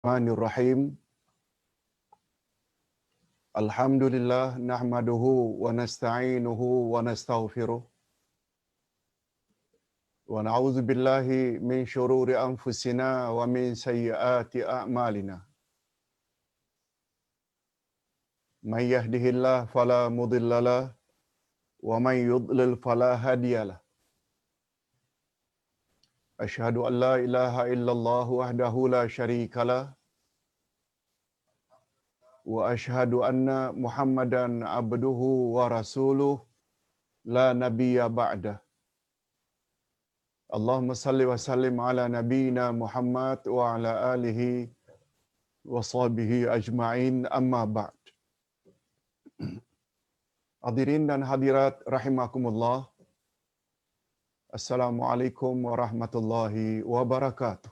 Bismillahirrahmanirrahim. Alhamdulillah nahmaduhu wa nasta'inuhu wa nastaghfiruh wa na'udzu billahi min shururi anfusina wa min sayyiati a'malina. May yahdihillahu fala mudhillalah wa may yudlil fala hadiyalah. Asyhadu an la ilaha illallah wahdahu la syarikalah wa asyhadu anna Muhammadan abduhu wa rasuluh la nabiyya ba'dah. Allahumma salli wa sallim ala nabiyyina Muhammad wa ala alihi wa sahbihi ajma'in, amma ba'd. Hadirin dan hadirat rahimakumullah. Assalamualaikum warahmatullahi wabarakatuh.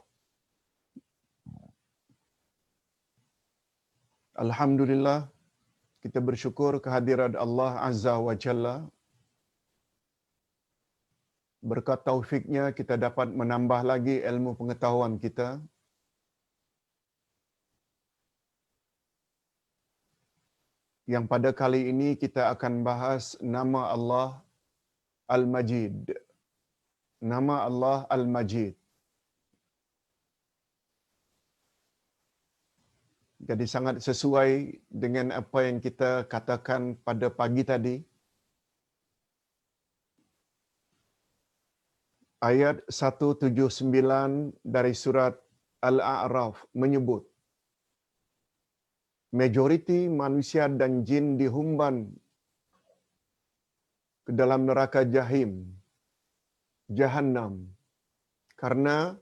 Alhamdulillah, kita bersyukur kehadirat Allah Azza wa Jalla. Berkat taufiknya kita dapat menambah lagi ilmu pengetahuan kita. Yang pada kali ini kita akan bahas nama Allah Al-Majid. Nama Allah Al-Majid. Jadi sangat sesuai dengan apa yang kita katakan pada pagi tadi. Ayat 179 dari surat Al-A'raf menyebut majoriti manusia dan jin dihumban ke dalam neraka Jahannam, karena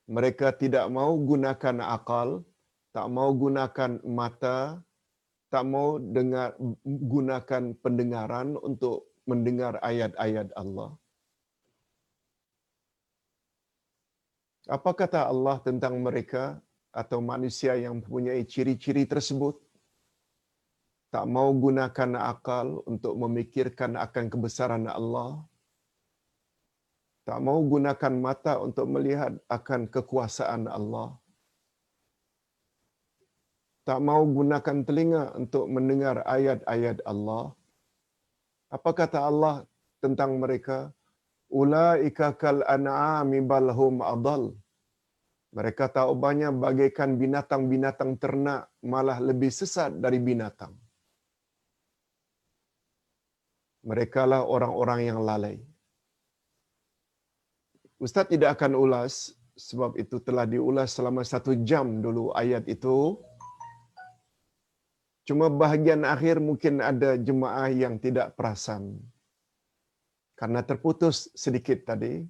mereka tidak mau gunakan akal, tak mau gunakan mata, tak mau gunakan pendengaran untuk mendengar ayat-ayat Allah. Apa kata Allah tentang mereka atau manusia yang mempunyai ciri-ciri tersebut? Tak mau gunakan akal untuk memikirkan akan kebesaran Allah. Tak mau gunakan mata untuk melihat akan kekuasaan Allah. Tak mau gunakan telinga untuk mendengar ayat-ayat Allah. Apa kata Allah tentang mereka? Ulaika kal an'ami bal hum adall. Mereka taubahnya bagaikan binatang-binatang ternak, malah lebih sesat dari binatang. Merekalah orang-orang yang lalai. Ustaz tidak akan ulas, sebab itu telah diulas selama 1 jam dulu ayat itu. Cuma bahagian akhir mungkin ada jemaah yang tidak perasan. Karena terputus sedikit tadi.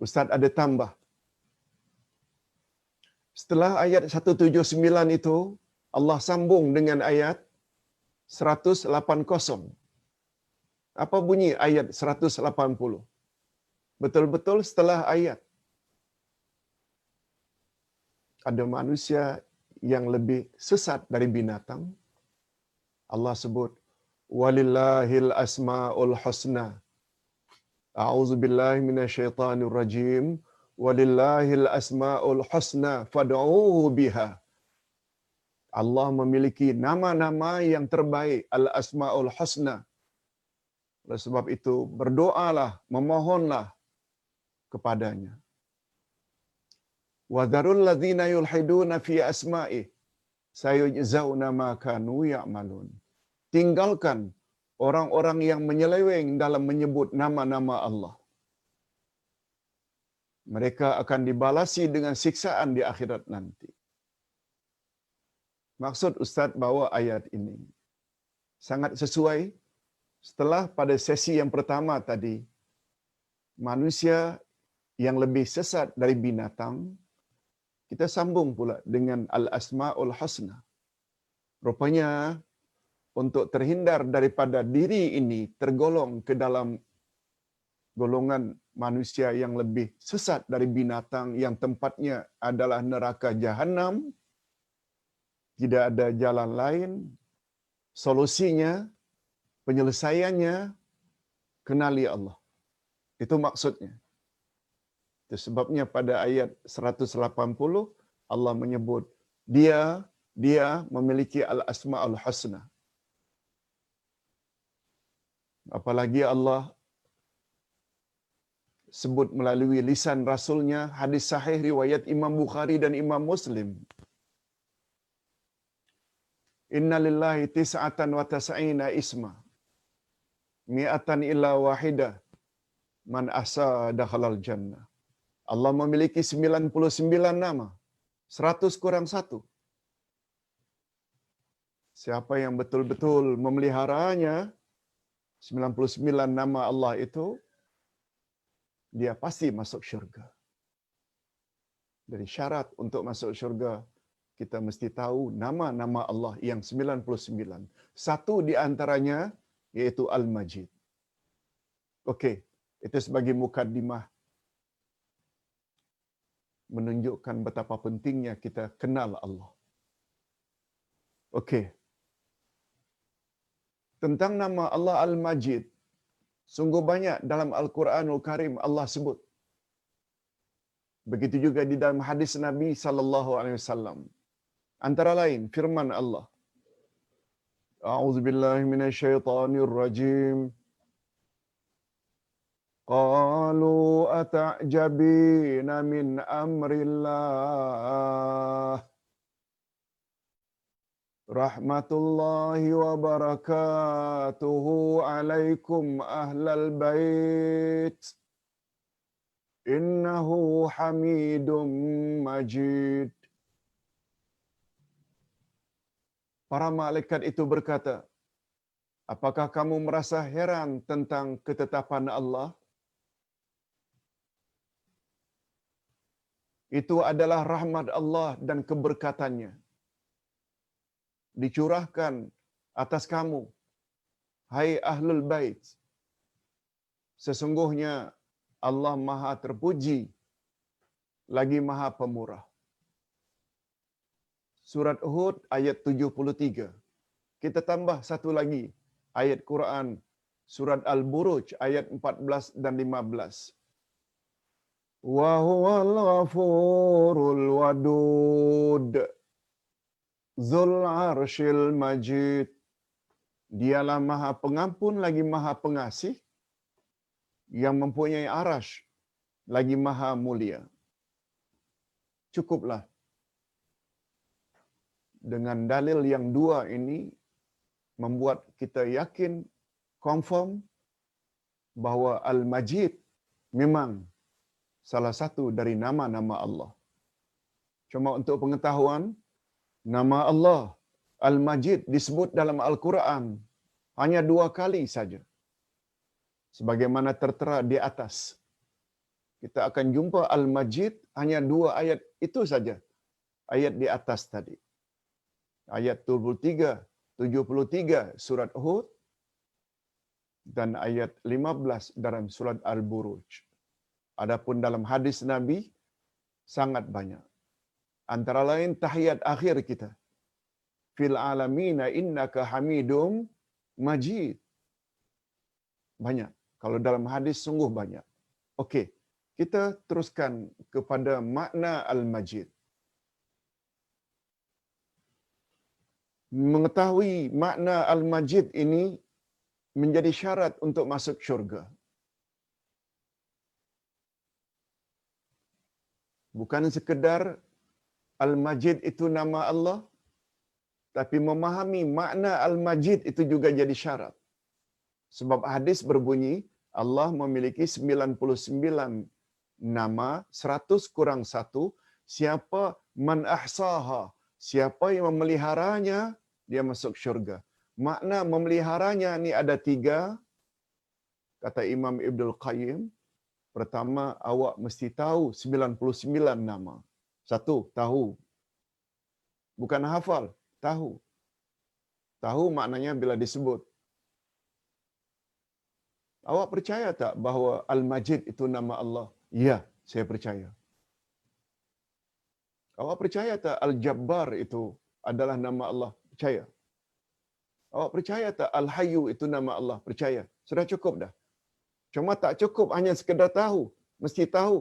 Ustaz ada tambah. Setelah ayat 179 itu, Allah sambung dengan ayat 180. Apa bunyi ayat 180? Betul-betul setelah ayat. Ada manusia yang lebih sesat dari binatang. Allah sebut, walillahil asma'ul husna. A'udzubillahi minasyaitanir rajim. Walillahil asma'ul husna fad'uuhu biha. Allah memiliki nama-nama yang terbaik, al-asma'ul husna. Oleh sebab itu berdoalah, memohonlah kepadanya. Wa dzarul ladzina yulhiduna fi asma'i sayujzauna ma kanu ya'malun. Tinggalkan orang-orang yang menyeleweng dalam menyebut nama-nama Allah. Mereka akan dibalasi dengan siksaan di akhirat nanti. Maksud Ustaz bawa ayat ini sangat sesuai setelah pada sesi yang pertama tadi, manusia yang lebih sesat dari binatang, kita sambung pula dengan al-asma'ul husna. Rupanya untuk terhindar daripada diri ini tergolong ke dalam golongan manusia yang lebih sesat dari binatang yang tempatnya adalah neraka Jahannam, tidak ada jalan lain, solusinya, penyelesaiannya, kenali Allah. Itu maksudnya. Itu sebabnya pada ayat 180 Allah menyebut dia memiliki al-asma'ul husna. Apalagi Allah sebut melalui lisan Rasulnya, hadis sahih riwayat Imam Bukhari dan Imam Muslim. Inna lillahi tis'atan wa tas'ina isma. Mi'atan illa wahidah. Man ahsa dakhalal jannah. Allah memiliki 99 nama. 100 kurang 1. Siapa yang betul-betul memeliharanya, 99 nama Allah itu, dia pasti masuk syurga. Dari syarat untuk masuk syurga, kita mesti tahu nama-nama Allah yang 99. Satu di antaranya, yaitu Al-Majid. Okey, itu sebagai mukaddimah menunjukkan betapa pentingnya kita kenal Allah. Okey. Tentang nama Allah Al-Majid, sungguh banyak dalam Al-Quranul Karim Allah sebut. Begitu juga di dalam hadis Nabi sallallahu alaihi wasallam. Antara lain firman Allah. A'udzubillahi minasyaitonir rajim. Qalu ata'jabina min amrillah. Rahmatullahi wa barakatuhu alaikum ahlal bait. Innahu hamidum majid. Para malaikat itu berkata, apakah kamu merasa heran tentang ketetapan Allah? Itu adalah rahmat Allah dan keberkatannya. Dicurahkan atas kamu, hai ahlul bait. Sesungguhnya Allah Maha terpuji, lagi Maha pemurah. Surat Hud ayat 73. Kita tambah satu lagi ayat Quran, surat Al-Buruj ayat 14 dan 15. Wa huwal ghafurul wadud Zul arshil majid. Dialah Maha Pengampun lagi Maha Pengasih, yang mempunyai arash lagi Maha Mulia. Cukuplah. Dengan dalil yang dua ini membuat kita yakin, confirm bahawa Al-Majid memang salah satu dari nama-nama Allah. Cuma untuk pengetahuan, nama Allah Al-Majid disebut dalam Al-Quran hanya 2 kali saja. Sebagaimana tertera di atas. Kita akan jumpa Al-Majid hanya 2 ayat itu saja. Ayat di atas tadi. Ayat 73 surat Hud dan ayat 15 dalam surat Al-Buruj. Adapun dalam hadis Nabi sangat banyak. Antara lain tahiyat akhir kita. Fil alamina innaka hamidum majid. Banyak. Kalau dalam hadis sungguh banyak. Okey, kita teruskan kepada makna Al-Majid. Mengetahui makna Al-Majid ini menjadi syarat untuk masuk syurga. Bukan sekedar Al-Majid itu nama Allah, tapi memahami makna Al-Majid itu juga jadi syarat. Sebab hadis berbunyi, Allah memiliki 99 nama, 100 kurang 1, siapa man ahsaha, siapa yang memeliharanya, dia masuk syurga. Makna memeliharanya ni ada 3, kata Imam Ibnul Qayyim. Pertama, awak mesti tahu 99 nama. 1, tahu. Bukan hafal, tahu. Tahu maknanya bila disebut. Awak percaya tak bahawa Al-Majid itu nama Allah? Ya, saya percaya. Awak percaya tak Al-Jabbar itu adalah nama Allah? Percaya. Awak percaya tak Al-Hayyu itu nama Allah? Percaya. Sudah cukup dah. Cuma tak cukup hanya sekedar tahu. Mesti tahu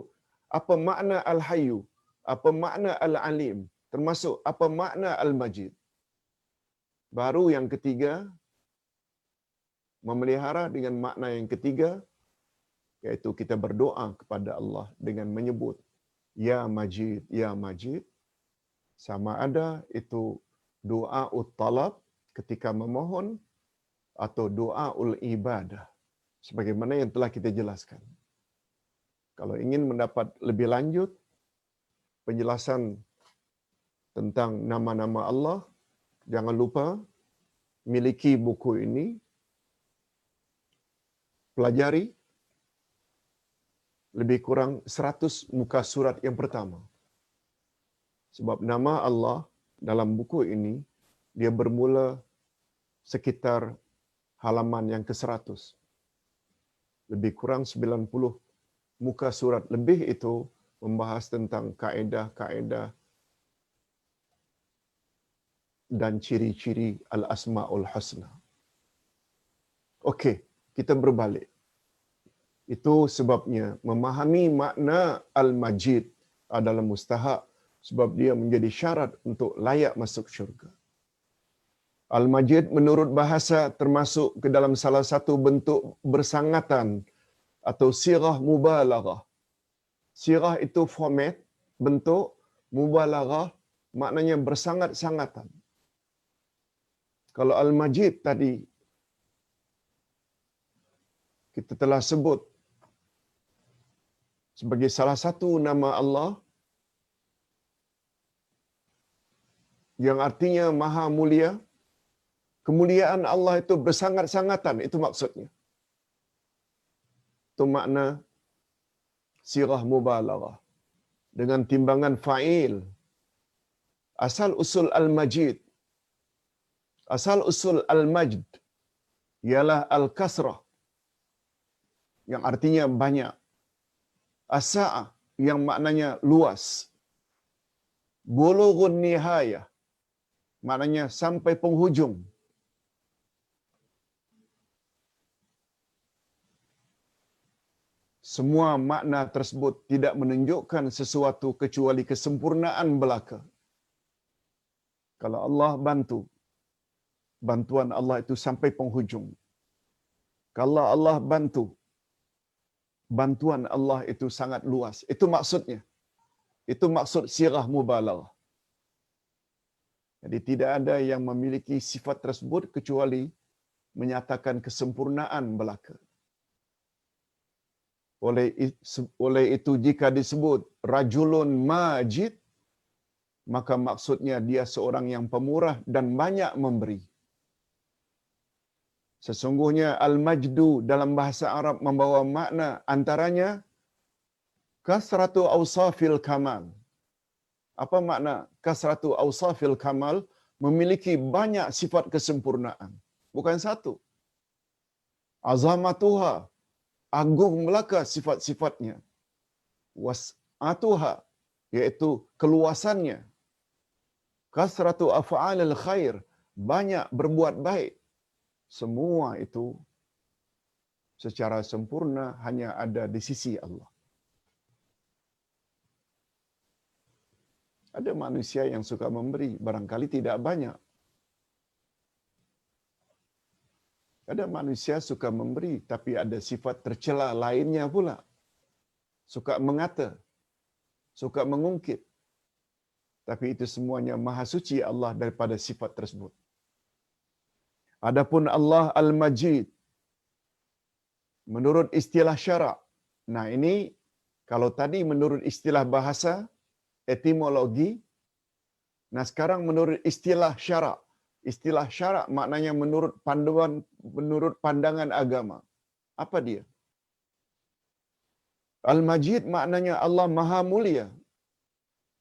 apa makna Al-Hayyu. apa makna Al-Alim, termasuk apa makna Al-Majid. Baru yang ketiga, memelihara dengan makna yang ketiga, iaitu kita berdoa kepada Allah dengan menyebut Ya Majid, Ya Majid. Sama ada itu doa ut-talab ketika memohon atau doa ul-ibadah. Sebagaimana yang telah kita jelaskan. Kalau ingin mendapat lebih lanjut penjelasan tentang nama-nama Allah, jangan lupa miliki buku ini, pelajari lebih kurang 100 muka surat yang pertama. Sebab nama Allah dalam buku ini, dia bermula sekitar halaman yang ke-100. Lebih kurang 90 muka surat lebih itu membahas tentang kaedah-kaedah dan ciri-ciri Al-Asma'ul Husna. Okey, kita berbalik. Itu sebabnya memahami makna Al-Majid adalah mustahak sebab dia menjadi syarat untuk layak masuk syurga. Al-Majid menurut bahasa termasuk ke dalam salah satu bentuk bersangatan atau sirah mubalaghah. Sirah itu format, bentuk, mubalaghah maknanya bersangat-sangatan. Kalau Al-Majid tadi kita telah sebut sebagai salah satu nama Allah yang artinya maha mulia. Kemuliaan Allah itu bersangat-sangatan, itu maksudnya. Itu makna sirah mubalaghah. Dengan timbangan fa'il. Asal usul Al-Majid, asal usul Al-Majd ialah Al-Kasrah, yang artinya banyak. As-Sa'ah, yang maknanya luas. Bulughun nihayah, maknanya sampai penghujung. Semua makna tersebut tidak menunjukkan sesuatu kecuali kesempurnaan belaka. Kalau Allah bantu, bantuan Allah itu sampai penghujung. Kalau Allah bantu, bantuan Allah itu sangat luas. Itu maksudnya. Itu maksud sirah mubalaghah. Jadi tidak ada yang memiliki sifat tersebut kecuali menyatakan kesempurnaan belaka. Oleh itu jika disebut rajulun majid, maka maksudnya dia seorang yang pemurah dan banyak memberi. Sesungguhnya al-majdu dalam bahasa Arab membawa makna antaranya kasratu awsafil kamal. Apa makna kasratu awsafil kamal? Memiliki banyak sifat kesempurnaan. Bukan satu. Azamatuha, agung belaka sifat-sifatnya. Was'atuha, iaitu keluasannya. Kasratu af'alil khair, banyak berbuat baik. Semua itu secara sempurna hanya ada di sisi Allah. Ada manusia yang suka memberi, barangkali tidak banyak. Ada manusia suka memberi, tapi ada sifat tercela lainnya pula. Suka mengata, suka mengungkit. Tapi itu semuanya maha suci Allah daripada sifat tersebut. Adapun Allah Al-Majid, menurut istilah syarak. Nah ini, kalau tadi menurut istilah bahasa, etimologi. Nah sekarang menurut istilah syarak. Istilah syarak maknanya menurut pandangan agama. Apa dia? Al-Majid maknanya Allah Maha Mulia.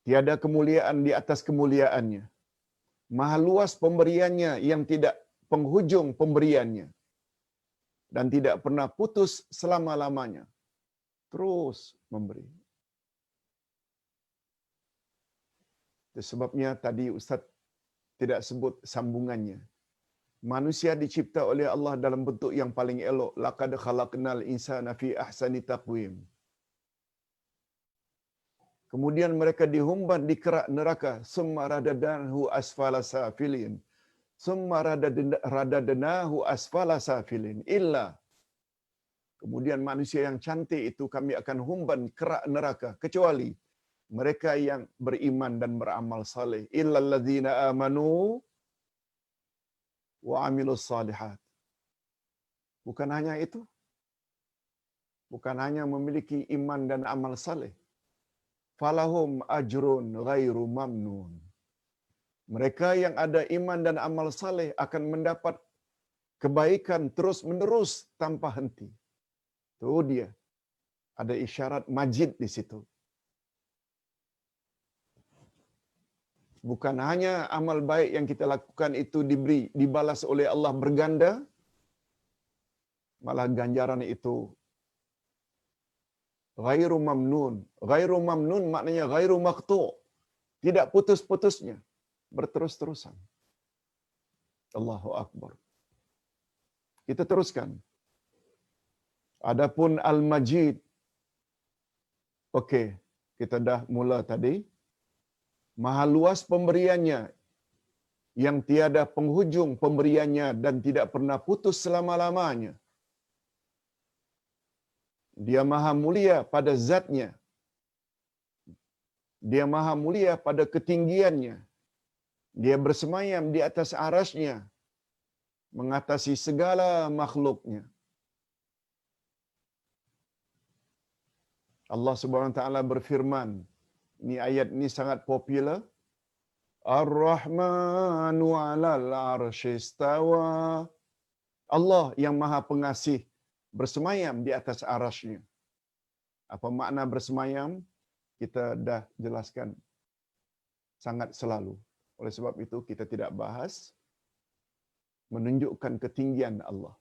Tiada kemuliaan di atas kemuliaannya. Maha luas pemberiannya yang tidak penghujung pemberiannya. Dan tidak pernah putus selama-lamanya. Terus memberi. Itu sebabnya tadi Ustaz tidak sebut sambungannya. Manusia dicipta oleh Allah dalam bentuk yang paling elok. Laqad khalaqnal insana fi ahsani taqwim. Kemudian mereka dihumban di kerak neraka. Summa radadnahu asfala safilin. Summa radadnahu asfala safilin. Illa. Kemudian manusia yang cantik itu kami akan humban kerak neraka. Kecuali mereka yang beriman dan beramal saleh. Illa alladzina amanu wa amilus salihat. Bukan hanya itu. Bukan hanya memiliki iman dan amal saleh. Falahum ajrun ghairu mamnun. Mereka yang ada iman dan amal saleh akan mendapat kebaikan terus-menerus tanpa henti. Itu dia. Ada isyarat majid di situ. Bukan hanya amal baik yang kita lakukan itu dibalas oleh Allah berganda, malah ganjaran itu ghairu mamnun. Ghairu mamnun maknanya ghairu maqtu'. Tidak putus-putusnya, berterus-terusan. Allahu Akbar. Kita teruskan. Adapun Al-Majid. Okey, kita dah mula tadi. Maha luas pemberiannya, yang tiada penghujung pemberiannya dan tidak pernah putus selama-lamanya. Dia maha mulia pada zatnya. Dia maha mulia pada ketinggiannya. Dia bersemayam di atas arasnya, mengatasi segala makhluknya. Allah Subhanahu Wa Taala berfirman, ini ayat ini sangat popular. Ar-Rahmanu 'alal 'arsy istawa. Allah yang Maha Pengasih bersemayam di atas arasy-Nya. Apa makna bersemayam? Kita dah jelaskan sangat selalu. Oleh sebab itu kita tidak bahas, menunjukkan ketinggian Allah.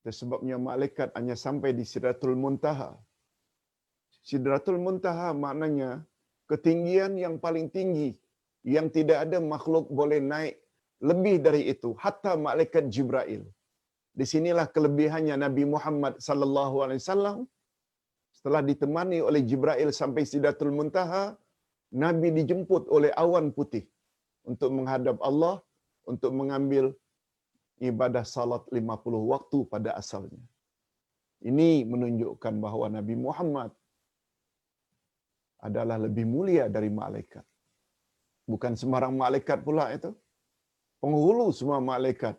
Sebabnya malaikat hanya sampai di Sidratul Muntaha. Sidratul Muntaha maknanya ketinggian yang paling tinggi, yang tidak ada makhluk boleh naik lebih dari itu, hatta malaikat Jibril. Di sinilah kelebihannya Nabi Muhammad sallallahu alaihi wasallam. Setelah ditemani oleh Jibril sampai Sidratul Muntaha, Nabi dijemput oleh awan putih untuk menghadap Allah, untuk mengambil ibadah salat 50 waktu pada asalnya. Ini menunjukkan bahawa Nabi Muhammad adalah lebih mulia dari malaikat. Bukan sembarang malaikat pula itu. Penghulu semua malaikat,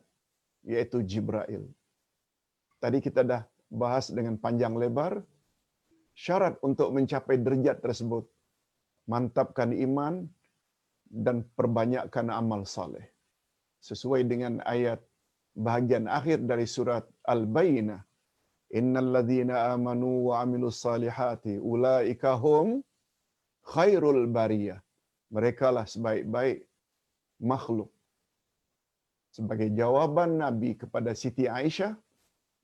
yaitu Jibril. Tadi kita dah bahas dengan panjang lebar. Syarat untuk mencapai derajat tersebut, mantapkan iman dan perbanyakkan amal saleh. Sesuai dengan ayat bahagian akhir dari surat Al-Bayyinah. Innal ladzina amanu wa 'amilus salihati ulaika hum khairul bariyah. Merekalah sebaik-baik makhluk. Sebagai jawaban Nabi kepada Siti Aisyah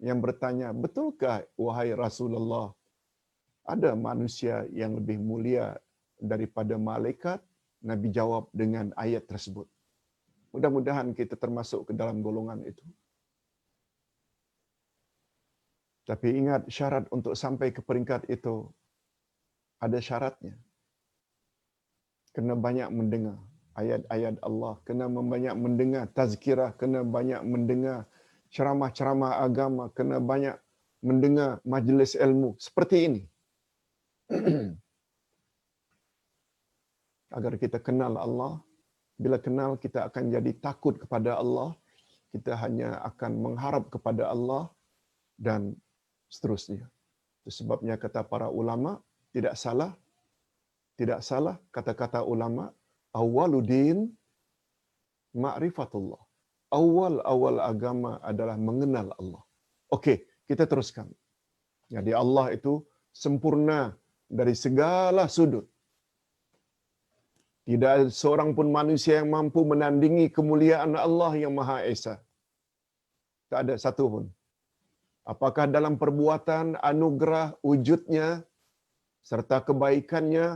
yang bertanya, betulkah wahai Rasulullah, ada manusia yang lebih mulia daripada malaikat? Nabi jawab dengan ayat tersebut. Mudah-mudahan kita termasuk ke dalam golongan itu. Tapi ingat, syarat untuk sampai ke peringkat itu ada syaratnya. Kena banyak mendengar ayat-ayat Allah, kena banyak mendengar tazkirah, kena banyak mendengar ceramah-ceramah agama, kena banyak mendengar majlis ilmu seperti ini. Agar kita kenal Allah. Bila kenal, kita akan jadi takut kepada Allah. Kita hanya akan mengharap kepada Allah dan seterusnya. Itu sebabnya kata para ulama, tidak salah kata-kata ulama, awwaluddin ma'rifatullah. Awal agama adalah mengenal Allah. Okey, kita teruskan. Jadi Allah itu sempurna dari segala sudut. Tidak ada seorang pun manusia yang mampu menandingi kemuliaan Allah yang Maha Esa. Tak ada satu pun. Apakah dalam perbuatan, anugerah, wujudnya, serta kebaikannya.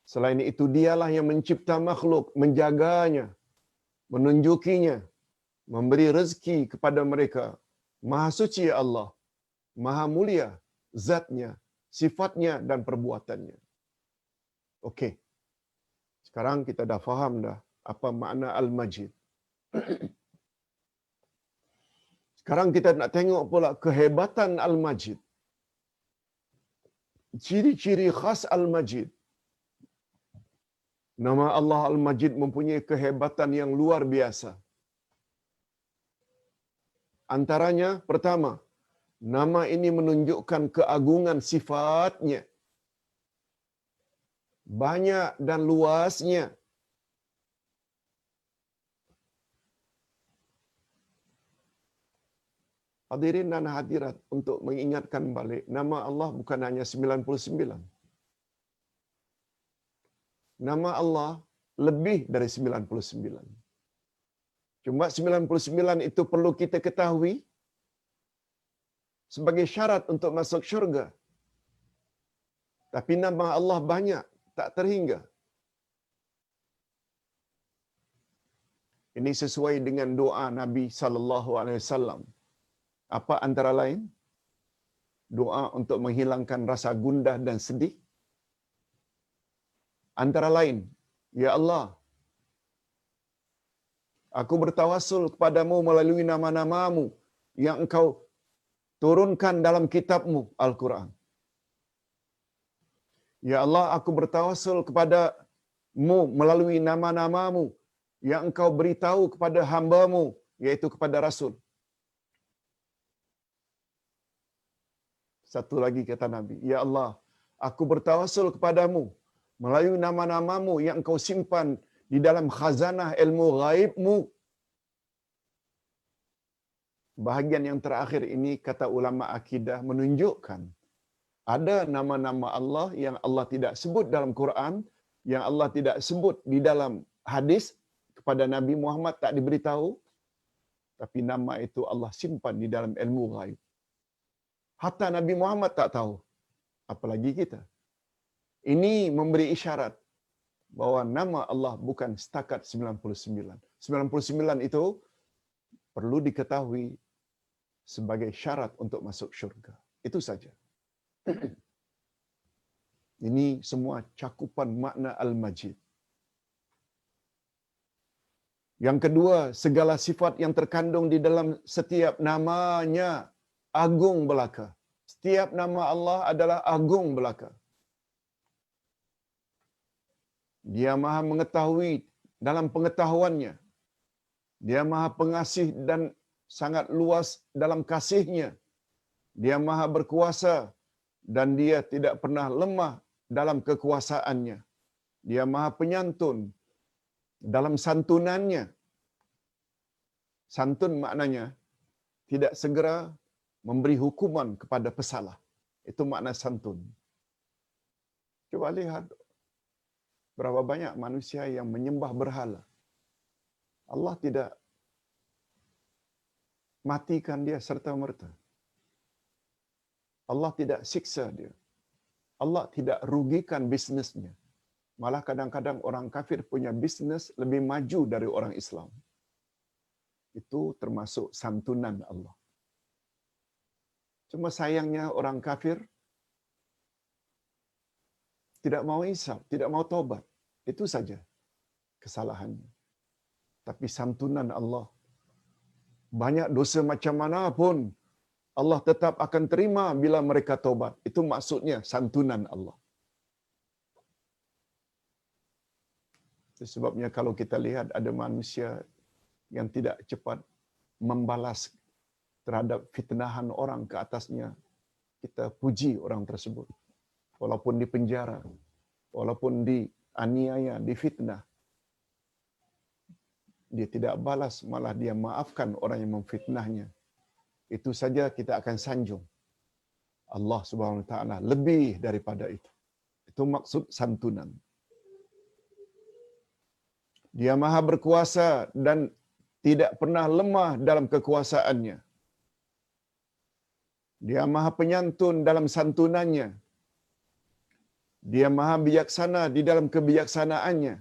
Selain itu, dialah yang mencipta makhluk, menjaganya, menunjukinya, memberi rezeki kepada mereka. Maha suci Allah, maha mulia zatnya, sifatnya dan perbuatannya. Okey. Sekarang kita dah faham dah apa makna Al-Majid. Sekarang kita nak tengok pula kehebatan Al-Majid. Ciri-ciri khas Al-Majid. Nama Allah Al-Majid mempunyai kehebatan yang luar biasa. Antaranya, pertama, nama ini menunjukkan keagungan sifatnya. Banyak dan luasnya. Hadirin dan hadirat, untuk mengingatkan balik, nama Allah bukan hanya 99. Nama Allah lebih dari 99. Cuma 99 itu perlu kita ketahui sebagai syarat untuk masuk syurga. Tapi nama Allah banyak, tak terhingga. Ini sesuai dengan doa Nabi sallallahu alaihi wasallam. Apa antara lain? Doa untuk menghilangkan rasa gundah dan sedih. Antara lain, ya Allah, aku bertawassul kepadamu melalui nama-namamu yang engkau turunkan dalam kitabmu Al-Quran. Ya Allah, aku bertawassul kepadamu melalui nama-namamu yang engkau beritahu kepada hamba-Mu, yaitu kepada Rasul. Satu lagi kata Nabi, ya Allah, aku bertawassul kepadamu melalui nama-namamu yang engkau simpan di dalam khazanah ilmu ghaibmu. Bahagian yang terakhir ini, kata ulama akidah, menunjukkan ada nama-nama Allah yang Allah tidak sebut dalam Quran, yang Allah tidak sebut di dalam hadis, kepada Nabi Muhammad tak diberitahu, tapi nama itu Allah simpan di dalam ilmu ghaib. Hatta Nabi Muhammad tak tahu, apalagi kita. Ini memberi isyarat bahawa nama Allah bukan setakat 99. 99 itu perlu diketahui sebagai syarat untuk masuk syurga. Itu saja. Ini semua cakupan makna Al-Majid. Yang kedua, segala sifat yang terkandung di dalam setiap namanya agung belaka. Setiap nama Allah adalah agung belaka. Dia Maha mengetahui dalam pengetahuannya. Dia Maha pengasih dan sangat luas dalam kasihnya. Dia Maha berkuasa dan dia tidak pernah lemah dalam kekuasaannya. Dia Maha penyantun dalam santunannya. Santun maknanya tidak segera memberi hukuman kepada pesalah. Itu makna santun. Coba lihat berapa banyak manusia yang menyembah berhala. Allah tidak matikan dia serta-merta. Allah tidak siksa dia. Allah tidak rugikan bisnesnya. Malah kadang-kadang orang kafir punya bisnes lebih maju dari orang Islam. Itu termasuk santunan Allah. Cuma sayangnya orang kafir tidak mau insaf, tidak mau tobat. Itu saja kesalahannya. Tapi santunan Allah, banyak dosa macam mana pun Allah tetap akan terima bila mereka tobat. Itu maksudnya santunan Allah. Itu sebabnya kalau kita lihat ada manusia yang tidak cepat membalas terhadap fitnahan orang ke atasnya, kita puji orang tersebut. Walaupun di penjara, walaupun dianiaya, difitnah, dia tidak balas, malah dia maafkan orang yang memfitnahnya. Itu saja kita akan sanjung. Allah Subhanahu Wa Taala lebih daripada itu. Itu maksud santunan. Dia Maha berkuasa dan tidak pernah lemah dalam kekuasaannya. Dia Maha penyantun dalam santunannya. Dia Maha bijaksana di dalam kebijaksanaannya.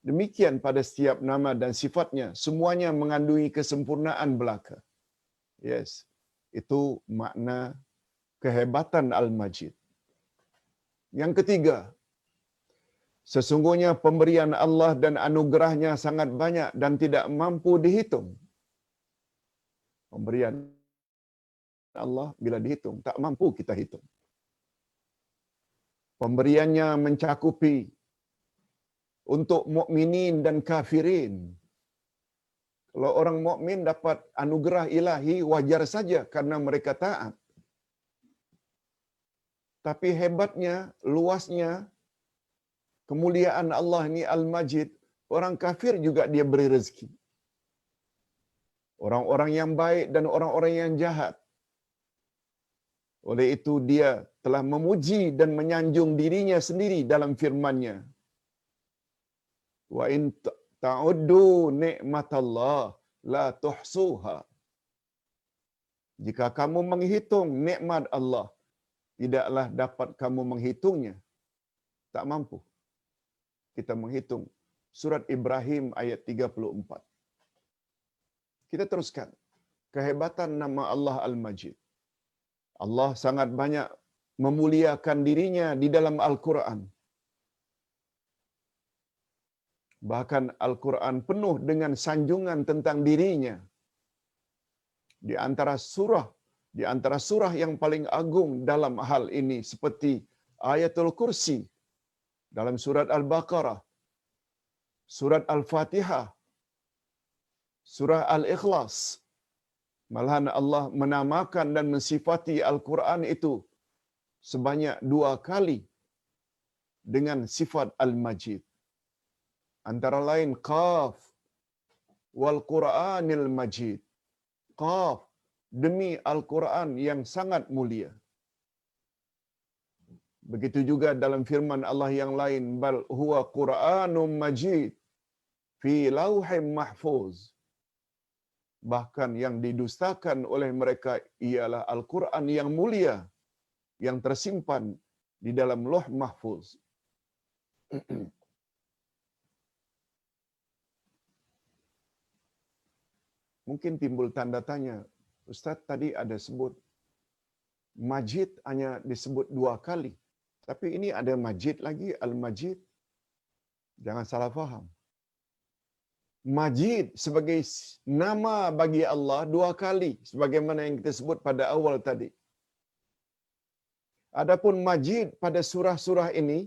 Demikian pada setiap nama dan sifatnya, semuanya mengandungi kesempurnaan belaka. Yes, itu makna kehebatan Al-Majid. Yang ketiga, sesungguhnya pemberian Allah dan anugerahnya sangat banyak dan tidak mampu dihitung. Pemberian Allah bila dihitung, tak mampu kita hitung. Pemberiannya mencakupi untuk mukminin dan kafirin. Kalau orang mukmin dapat anugerah ilahi, wajar saja karena mereka taat. Tapi hebatnya, luasnya, kemuliaan Allah ini Al-Majid, orang kafir juga dia beri rezeki. Orang-orang yang baik dan orang-orang yang jahat. Oleh itu dia telah memuji dan menyanjung dirinya sendiri dalam firman-Nya. Wa in ta'uddu ni'matallah la tuhsuha. Jika kamu menghitung nikmat Allah, tidaklah dapat kamu menghitungnya. Tak mampu kita menghitung. Surat Ibrahim ayat 34. Kita teruskan. Kehebatan nama Allah Al-Majid. Allah sangat banyak memuliakan dirinya di dalam Al-Quran. Bahkan Al-Quran penuh dengan sanjungan tentang dirinya. Di antara surah yang paling agung dalam hal ini seperti Ayatul Kursi dalam surat Al-Baqarah, surat Al-Fatihah, surah Al-Ikhlas. Malahan Allah menamakan dan mensifati Al-Quran itu sebanyak 2 kali dengan sifat Al-Majid. Antara lain Qaf wal Qur'anil Majid. Qaf, demi Al-Quran yang sangat mulia. Begitu juga dalam firman Allah yang lain, bal huwa Qur'anum Majid fi lauhim mahfuz. Bahkan yang didustakan oleh mereka ialah Al-Quran yang mulia, yang tersimpan di dalam Lauh Mahfuz. Mungkin timbul tanda tanya, Ustaz tadi ada sebut Majid hanya disebut 2 kali. Tapi ini ada Majid lagi, Al-Majid. Jangan salah faham. Majid sebagai nama bagi Allah 2 kali. Sebagaimana yang kita sebut pada awal tadi. Adapun Majid pada surah-surah ini,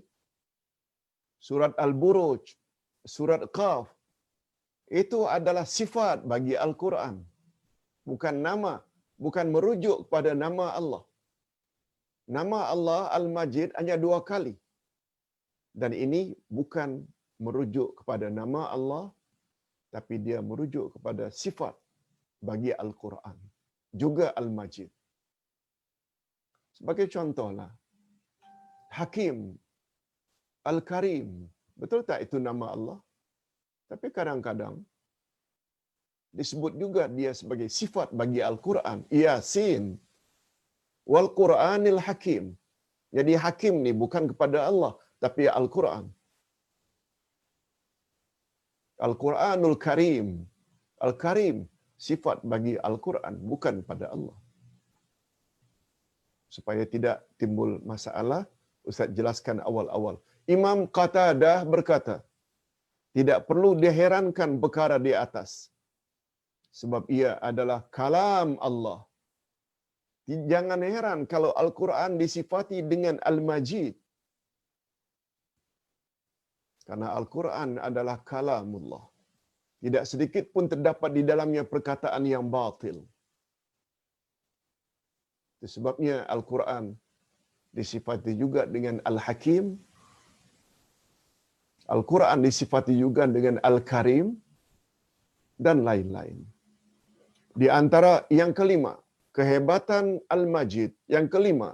surat Al-Buruj, surat Qaf, itu adalah sifat bagi Al-Quran. Bukan nama, bukan merujuk pada nama Allah. Nama Allah Al-Majid hanya 2 kali. Dan ini bukan merujuk kepada nama Allah, tapi dia merujuk kepada sifat bagi Al-Quran. Juga Al-Majid. Sebagai contohlah, Hakim, Al-Karim. Betul tak itu nama Allah? Tapi kadang-kadang disebut juga dia sebagai sifat bagi Al-Quran. Yasin. Wal Qur'anil Hakim. Jadi Hakim ni bukan kepada Allah, tapi Al-Quran. Al-Quranul Karim. Al-Karim, sifat bagi Al-Quran, bukan pada Allah. Supaya tidak timbul masalah, Ustaz jelaskan awal-awal. Imam Qatadah berkata, tidak perlu diherankan perkara di atas. Sebab ia adalah kalam Allah. Jangan heran kalau Al-Quran disifati dengan Al-Majid. Karena Al-Quran adalah kalamullah. Tidak sedikit pun terdapat di dalamnya perkataan yang batil. Itu sebabnya Al-Quran disifati juga dengan Al-Hakim. Al-Quran disifati juga dengan Al-Karim. Dan lain-lain. Di antara yang kelima, kehebatan Al-Majid. Yang kelima,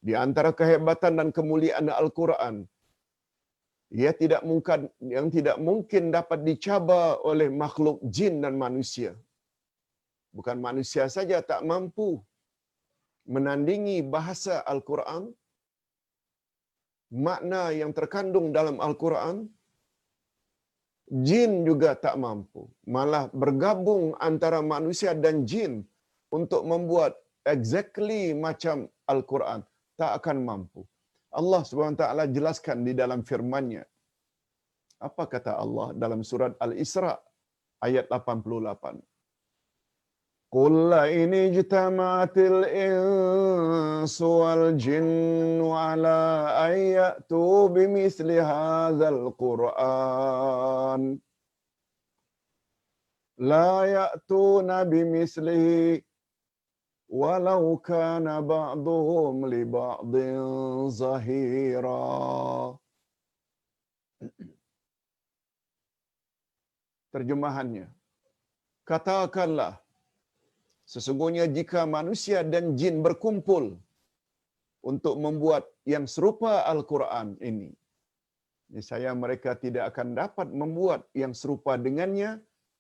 di antara kehebatan dan kemuliaan Al-Quran, ia tidak mungkin dapat dicabar oleh makhluk jin dan manusia. Bukan manusia saja tak mampu menandingi bahasa Al-Quran, makna yang terkandung dalam Al-Quran. Jin juga tak mampu. Malah bergabung antara manusia dan jin untuk membuat exactly macam Al-Quran. Tak akan mampu. Allah Subhanahu wa taala jelaskan di dalam firman-Nya. Apa kata Allah dalam surat Al-Isra ayat 88? Qul la in ijtama'atil insu wal jinnu ala an ya'tu bimithli hadzal Qur'an la ya'tuna bimithlihi walau kana ba'duhum li ba'din zahira. Terjemahannya, katakanlah, sesungguhnya jika manusia dan jin berkumpul untuk membuat yang serupa Al-Quran ini, niscaya mereka tidak akan dapat membuat yang serupa dengannya,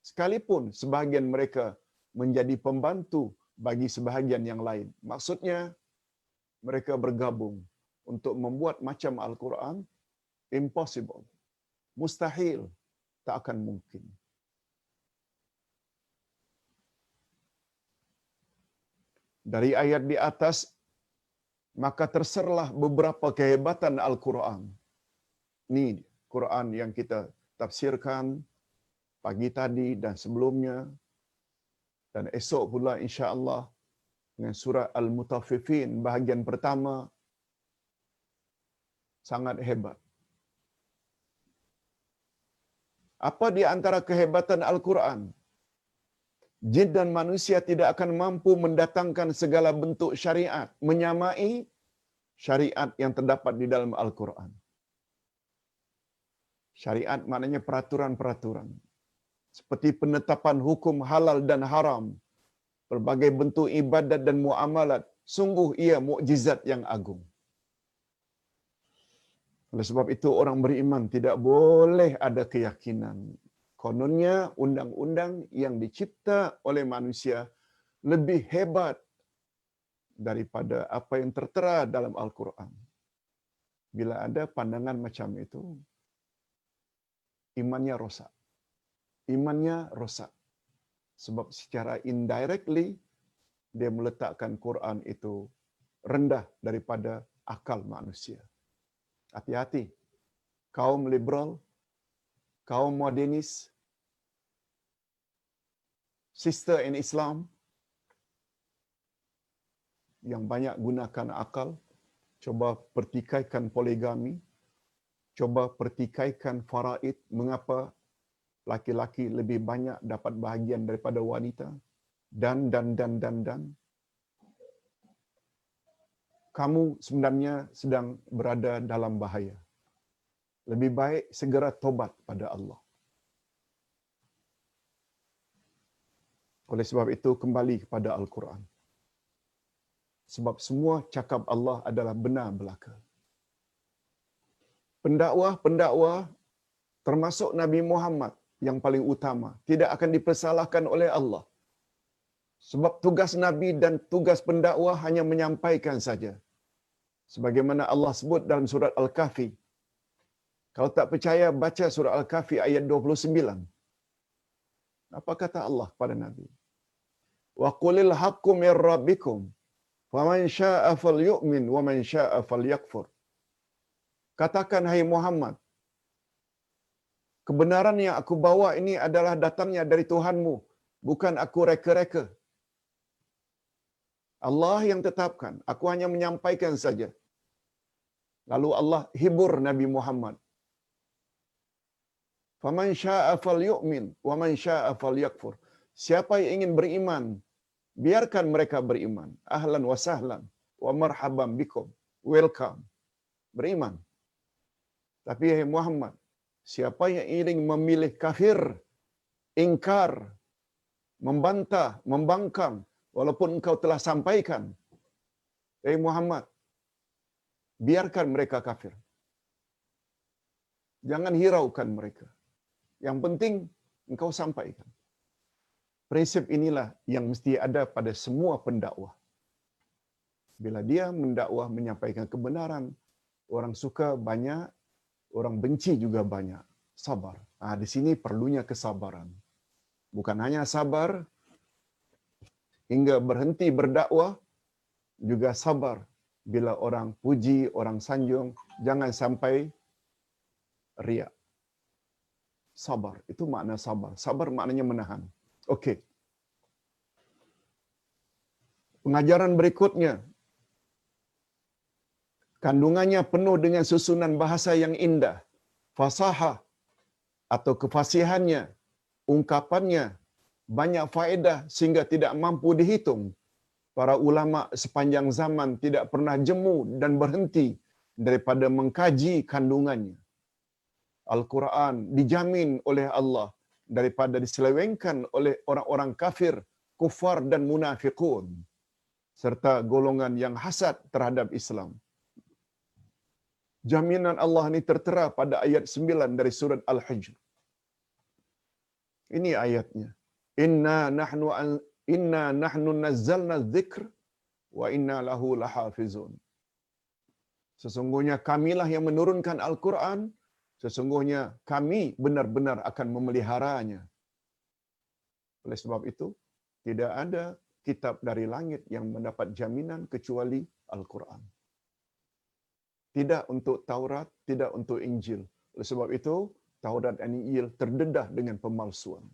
sekalipun sebahagian mereka menjadi pembantu bagi sebahagian yang lain. Maksudnya, mereka bergabung untuk membuat macam Al-Quran, impossible, mustahil, tak akan mungkin. Dari ayat di atas, maka terserlah beberapa kehebatan Al-Quran. Ini Quran yang kita tafsirkan pagi tadi dan sebelumnya, dan esok pula insya-Allah dengan surah Al-Mutaffifin bahagian pertama. Sangat hebat. Apa di antara kehebatan Al-Quran? Jin dan manusia tidak akan mampu mendatangkan segala bentuk syariat menyamai syariat yang terdapat di dalam Al-Quran. Syariat maknanya peraturan-peraturan. Seperti penetapan hukum halal dan haram, berbagai bentuk ibadat dan muamalat, sungguh ia mukjizat yang agung. Oleh sebab itu orang beriman tidak boleh ada keyakinan kononnya undang-undang yang dicipta oleh manusia lebih hebat daripada apa yang tertera dalam Al-Quran. Bila ada pandangan macam itu, imannya rosak. Imannya rosak. Sebab secara indirectly, dia meletakkan Quran itu rendah daripada akal manusia. Hati-hati. Kaum liberal, kaum modernis, sister in Islam, yang banyak gunakan akal, coba pertikaikan poligami, coba pertikaikan faraid, mengapa laki-laki lebih banyak dapat bahagian daripada wanita, dan. Kamu sebenarnya sedang berada dalam bahaya. Lebih baik segera tobat pada Allah. Oleh sebab itu, kembali kepada Al-Quran. Sebab semua cakap Allah adalah benar belaka. Pendakwah termasuk Nabi Muhammad yang paling utama tidak akan dipersalahkan oleh Allah. Sebab tugas Nabi dan tugas pendakwah hanya menyampaikan saja. Sebagaimana Allah sebut dalam surat Al-Kahfi. Kalau tak percaya, baca surah Al-Kahfi ayat 29. Apa kata Allah kepada Nabi? Wa qulil haqqu mir rabbikum faman syaa'a falyu'min wa man syaa'a falyakfur. Katakan, hai Muhammad, kebenaran yang aku bawa ini adalah datangnya dari Tuhanmu, bukan aku reka-reka. Allah yang tetapkan, aku hanya menyampaikan saja. Lalu Allah hibur Nabi Muhammad. Faman syaa'a falyu'min wa man syaa'a falyakfur. Siapa yang ingin beriman, biarkan mereka beriman. Ahlan wa sahlan wa marhaban bikum. Welcome. Beriman. Tapi hai Muhammad, siapa yang ingin memilih kafir, ingkar, membantah, membangkang, walaupun engkau telah sampaikan, hai Muhammad, biarkan mereka kafir. Jangan hiraukan mereka. Yang penting engkau sampaikan. Prinsip inilah yang mesti ada pada semua pendakwah. Bila dia mendakwah menyampaikan kebenaran, orang suka banyak, orang benci juga banyak. Sabar. Di sini perlunya kesabaran. Bukan hanya sabar hingga berhenti berdakwah, juga sabar bila orang puji, orang sanjung, jangan sampai riak. Sabar, itu makna sabar. Sabar maknanya menahan. Okey. Pengajaran berikutnya, kandungannya penuh dengan susunan bahasa yang indah, fasahah atau kefasihannya, ungkapannya banyak faedah sehingga tidak mampu dihitung. Para ulama sepanjang zaman tidak pernah jemu dan berhenti daripada mengkaji kandungannya. Al-Quran dijamin oleh Allah daripada diselewengkan oleh orang-orang kafir, kufar dan munafiqun serta golongan yang hasad terhadap Islam. Jaminan Allah ini tertera pada ayat 9 dari surat Al-Hijr. Ini ayatnya. Inna nahnu nazzalna dzikr wa inna lahu lahafizun. Sesungguhnya kamilah yang menurunkan Al-Quran, sesungguhnya kami benar-benar akan memeliharanya. Oleh sebab itu, tidak ada kitab dari langit yang mendapat jaminan kecuali Al-Quran. Tidak untuk Taurat, tidak untuk Injil. Oleh sebab itu, Taurat dan Injil terdedah dengan pemalsuan.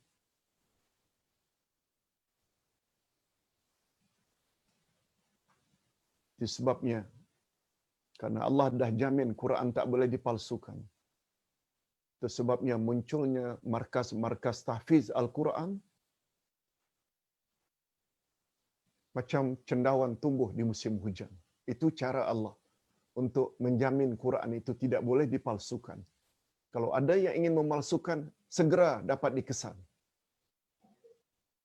Itu sebabnya, karena Allah dah jamin Quran tak boleh dipalsukan. Itu sebabnya munculnya markas-markas tahfiz Al-Quran macam cendawan tumbuh di musim hujan. Itu cara Allah untuk menjamin Quran itu tidak boleh dipalsukan. Kalau ada yang ingin memalsukan, segera dapat dikesan.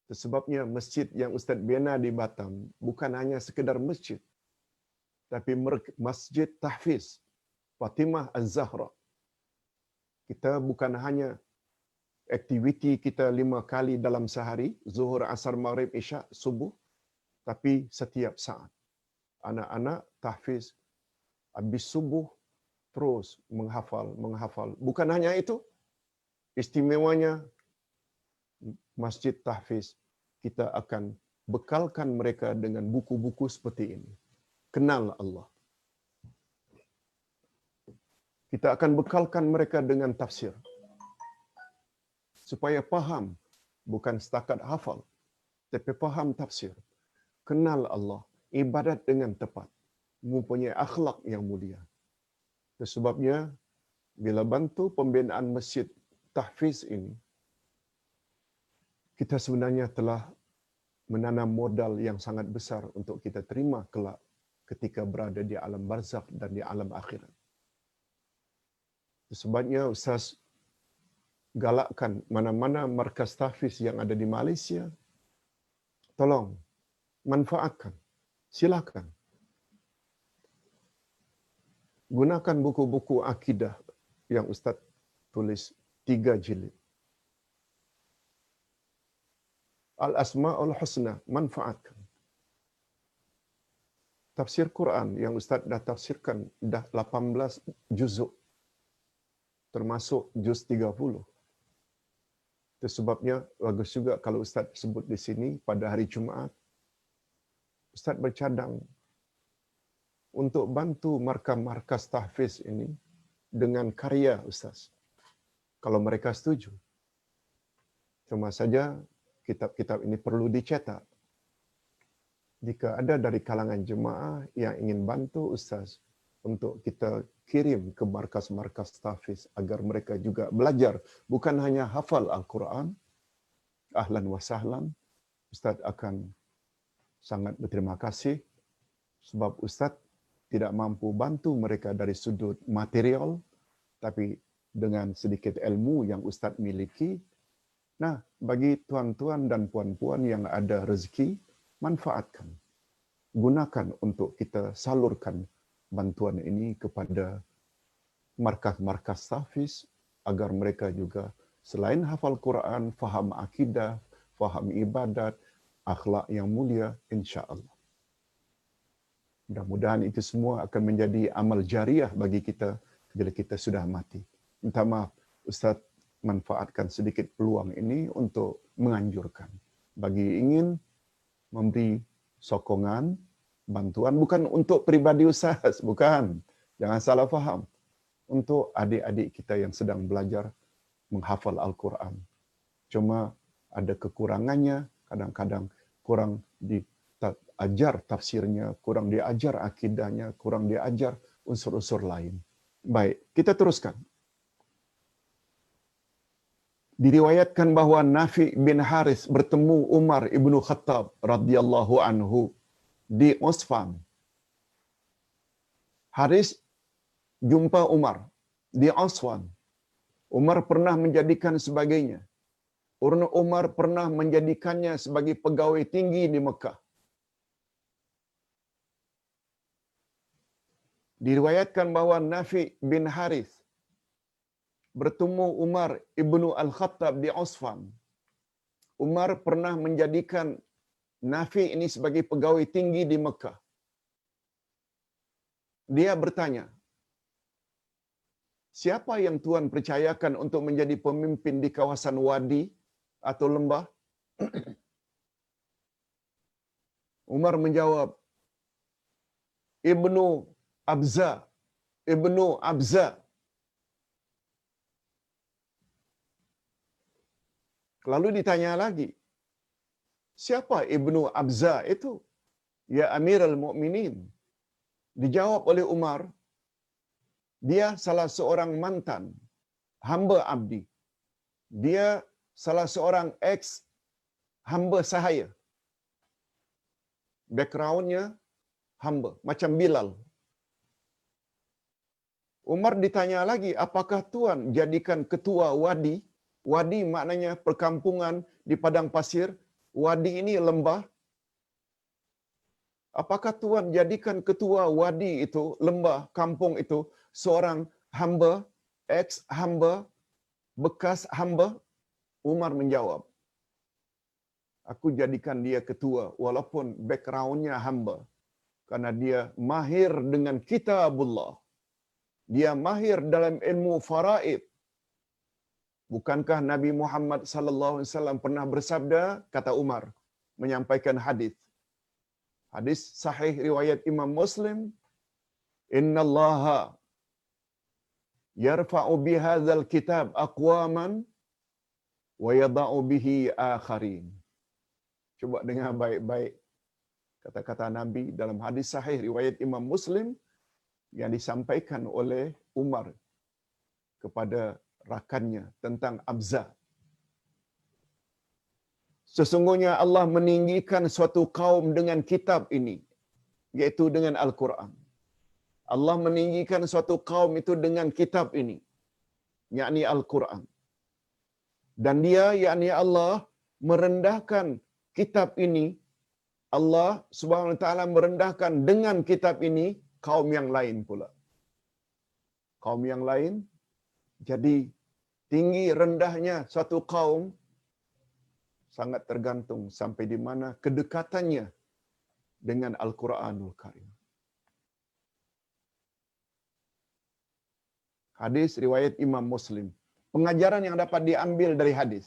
Itu sebabnya masjid yang Ustaz bina di Batam bukan hanya sekedar masjid, tapi masjid tahfiz Fatimah Az-Zahra. Kita bukan hanya aktiviti kita 5 kali dalam sehari, Zuhur, Asar, Maghrib, Isyak, Subuh, tapi setiap saat. Anak-anak tahfiz habis subuh terus menghafal. Bukan hanya itu, istimewanya masjid tahfiz kita akan bekalkan mereka dengan buku-buku seperti ini. Kenal Allah. Kita akan bekalkan mereka dengan tafsir. Supaya faham, bukan setakat hafal, tapi faham tafsir. Kenal Allah, ibadat dengan tepat, mempunyai akhlak yang mulia. Sebabnya, bila bantu pembinaan masjid tahfiz ini, kita sebenarnya telah menanam modal yang sangat besar untuk kita terima kelak ketika berada di alam barzakh dan di alam akhirat. Sebabnya Ustaz galakkan mana-mana markas tahfiz yang ada di Malaysia, tolong manfaatkan, silakan. Gunakan buku-buku akidah yang Ustaz tulis 3 jilid. Al-Asma'ul Husna, manfaatkan. Tafsir Quran yang Ustaz dah tafsirkan dah 18 juzuk, termasuk juz 30. Itu sebabnya bagus juga kalau Ustaz sebut di sini pada hari Jumaat, Ustaz bercadang untuk bantu markas tahfiz ini dengan karya Ustaz. Kalau mereka setuju. Cuma saja kitab-kitab ini perlu dicetak. Jika ada dari kalangan jemaah yang ingin bantu Ustaz untuk kita kirim ke markas-markas tahfiz agar mereka juga belajar, bukan hanya hafal Al-Quran, ahlan wa sahlan, Ustaz akan sangat berterima kasih sebab Ustaz tidak mampu bantu mereka dari sudut material, tapi dengan sedikit ilmu yang Ustaz miliki. Nah, bagi tuan-tuan dan puan-puan yang ada rezeki, manfaatkan. Gunakan untuk kita salurkan bantuan ini kepada markas-markas tahfiz agar mereka juga selain hafal Quran, faham akidah, faham ibadat, akhlak yang mulia, insya-Allah. Mudah-mudahan itu semua akan menjadi amal jariah bagi kita bila kita sudah mati. Minta maaf, Ustaz manfaatkan sedikit peluang ini untuk menganjurkan. Bagi ingin memberi sokongan bantuan bukan untuk pribadi ustaz, bukan. Jangan salah faham. Untuk adik-adik kita yang sedang belajar menghafal Al-Quran. Cuma ada kekurangannya, kadang-kadang kurang diajar tafsirnya, kurang diajar akidahnya, kurang diajar unsur-unsur lain. Baik, kita teruskan. Diriwayatkan bahwa Nafi bin Haris bertemu Umar ibnu Khattab radhiyallahu anhu di Usfan. Haris jumpa Umar di Usfan. Umar pernah menjadikan sebagainya. Umar pernah menjadikannya sebagai pegawai tinggi di Mekah. Diriwayatkan bahwa Nafi bin Haris bertemu Umar ibnu Al-Khattab di Usfan. Umar pernah menjadikan Nafi ini sebagai pegawai tinggi di Mekah. Dia bertanya, siapa yang Tuhan percayakan untuk menjadi pemimpin di kawasan wadi atau lembah? Umar menjawab, Ibnu Abza. Ibnu Abza. Lalu ditanya lagi, siapa Ibnu Abza itu? Ya Amirul Mukminin. Dijawab oleh Umar, dia salah seorang mantan hamba abdi. Dia salah seorang ex hamba sahaya. Backgroundnya hamba, macam Bilal. Umar ditanya lagi, apakah Tuan jadikan ketua wadi? Wadi maknanya perkampungan di padang pasir. Wadi ini lembah. Apakah Tuan jadikan ketua wadi itu, lembah, kampung itu, seorang hamba, ex-hamba, bekas hamba? Umar menjawab, aku jadikan dia ketua walaupun backgroundnya hamba. Karena dia mahir dengan kitabullah. Dia mahir dalam ilmu faraid. Bukankah Nabi Muhammad sallallahu alaihi wasallam pernah bersabda, kata Umar, menyampaikan hadis. Hadis sahih riwayat Imam Muslim, innallaha yarfa'u bihadzal kitab aqwaman wa yada'u bihi akharin. Coba dengar baik-baik kata-kata Nabi dalam hadis sahih riwayat Imam Muslim yang disampaikan oleh Umar kepada rakannya tentang Abza. Sesungguhnya Allah meninggikan suatu kaum dengan kitab ini, yaitu dengan Al-Quran. Allah meninggikan suatu kaum itu dengan kitab ini, yakni Al-Quran. Dan dia, yakni Allah, merendahkan kitab ini. Allah Subhanahu wa taala merendahkan dengan kitab ini kaum yang lain pula. Kaum yang lain. Jadi tinggi rendahnya suatu kaum sangat tergantung sampai di mana kedekatannya dengan Al-Quranul Karim. Hadis riwayat Imam Muslim. Pengajaran yang dapat diambil dari hadis,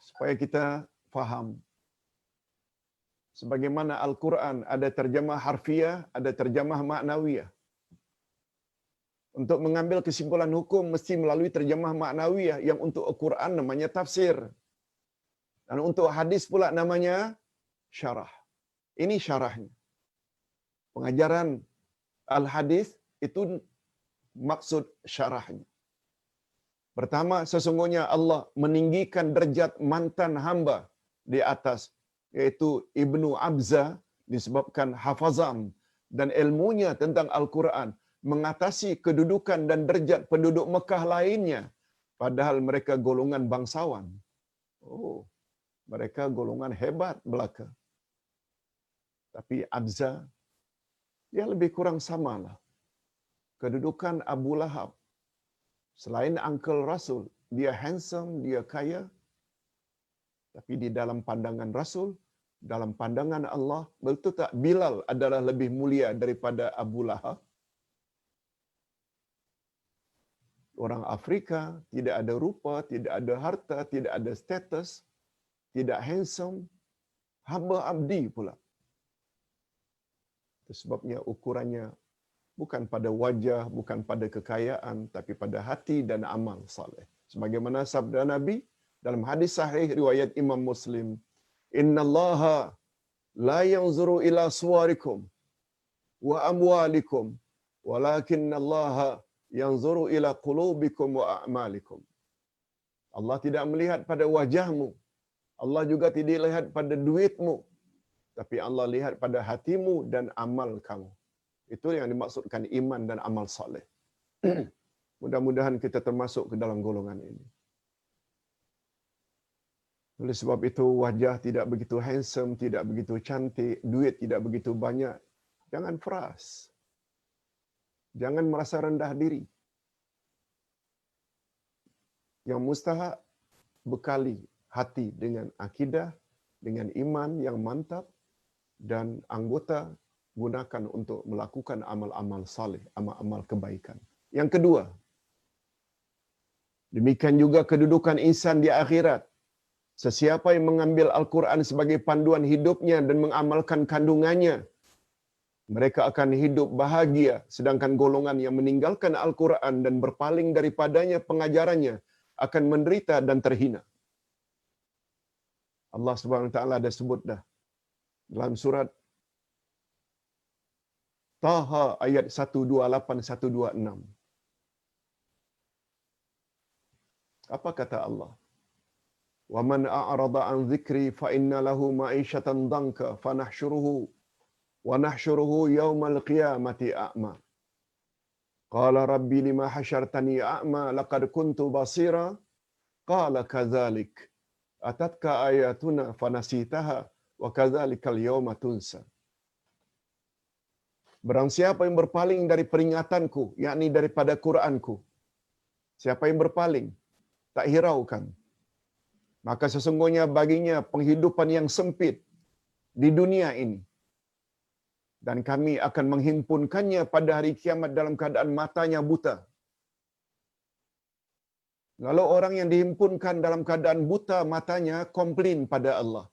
supaya kita faham, sebagaimana Al-Quran ada terjemah harfiah, ada terjemah maknawiyah. Untuk mengambil kesimpulan hukum mesti melalui terjemah maknawiyah, yang untuk Al-Quran namanya tafsir. Dan untuk hadis pula namanya syarah. Ini syarahnya. Pengajaran al-hadis itu maksud syarahnya. Pertama, sesungguhnya Allah meninggikan derajat mantan hamba di atas, yaitu Ibnu Abza, disebabkan hafazan dan ilmunya tentang Al-Quran mengatasi kedudukan dan derajat penduduk Mekah lainnya, padahal mereka golongan bangsawan. Oh, mereka golongan hebat belaka. Tapi Abza, dia lebih kurang samalah. Kedudukan Abu Lahab, selain uncle Rasul, dia handsome, dia kaya. Tapi di dalam pandangan Rasul, dalam pandangan Allah, betul tak Bilal adalah lebih mulia daripada Abu Lahab? Orang Afrika, tidak ada rupa, tidak ada harta, tidak ada status, tidak handsome, hamba abdi pula. Itu sebabnya ukurannya bukan pada wajah, bukan pada kekayaan, tapi pada hati dan amal saleh. Sebagaimana sabda Nabi dalam hadis sahih riwayat Imam Muslim, "Innallaha la yanzuru ila suwarikum wa amwalikum, walakinnallaha yanzuru ila qulubikum wa a'malikum." Allah tidak melihat pada wajahmu. Allah juga tidak lihat pada duitmu. Tapi Allah lihat pada hatimu dan amal kamu. Itu yang dimaksudkan iman dan amal saleh. Mudah-mudahan kita termasuk ke dalam golongan ini. Oleh sebab itu, wajah tidak begitu handsome, tidak begitu cantik, duit tidak begitu banyak. Jangan frus. Jangan merasa rendah diri. Yang mustahak, bekali hati dengan akidah, dengan iman yang mantap, dan anggota gunakan untuk melakukan amal-amal saleh, amal-amal kebaikan. Yang kedua, demikian juga kedudukan insan di akhirat. Sesiapa yang mengambil Al-Quran sebagai panduan hidupnya dan mengamalkan kandungannya, mereka akan hidup bahagia, sedangkan golongan yang meninggalkan Al-Quran dan berpaling daripadanya pengajarannya akan menderita dan terhina. Allah Subhanahu wa taala ada sebut dah dalam surat Taha ayat 128 126. Apa kata Allah? "Wa man a'rada an dzikri fa inna lahu ma'isyatan dhanka wa nahsyuruhu yaumal qiyamati a'ma. Qala rabbi lima hasyartani a'ma laqad kuntu basira. Qala kadzalik atatka ayatuna fanasitaha wa kadzalikal yauma tunsa." Barang siapa yang berpaling dari peringatanku, yakni daripada Quranku, siapa yang berpaling, tak hiraukan, maka sesungguhnya baginya penghidupan yang sempit di dunia ini. Dan kami akan menghimpunkannya pada hari kiamat dalam keadaan matanya buta. Lalu orang yang dihimpunkan dalam keadaan buta matanya komplain pada Allah.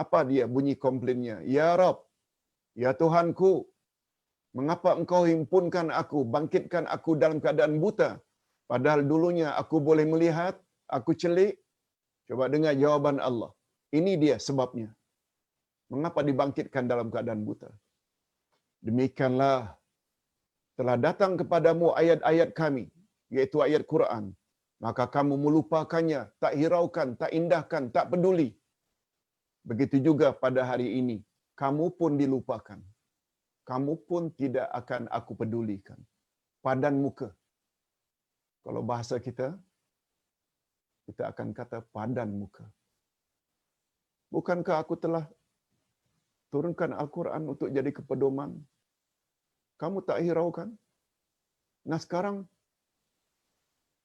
Apa dia bunyi komplainnya? "Ya Rabb, ya Tuhanku, mengapa engkau himpunkan aku, bangkitkan aku dalam keadaan buta? Padahal dulunya aku boleh melihat, aku celik." Coba dengar jawaban Allah. Ini dia sebabnya. Mengapa dibangkitkan dalam keadaan buta? Demikianlah telah datang kepadamu ayat-ayat kami, yaitu ayat Quran. Maka kamu melupakannya, tak hiraukan, tak indahkan, tak peduli. Begitu juga pada hari ini, kamu pun dilupakan. Kamu pun tidak akan aku pedulikan. Padan muka. Kalau bahasa kita akan kata padan muka. Bukankah aku telah turunkan Al-Quran untuk jadi kepedoman? Kamu tak hiraukan? Nah sekarang,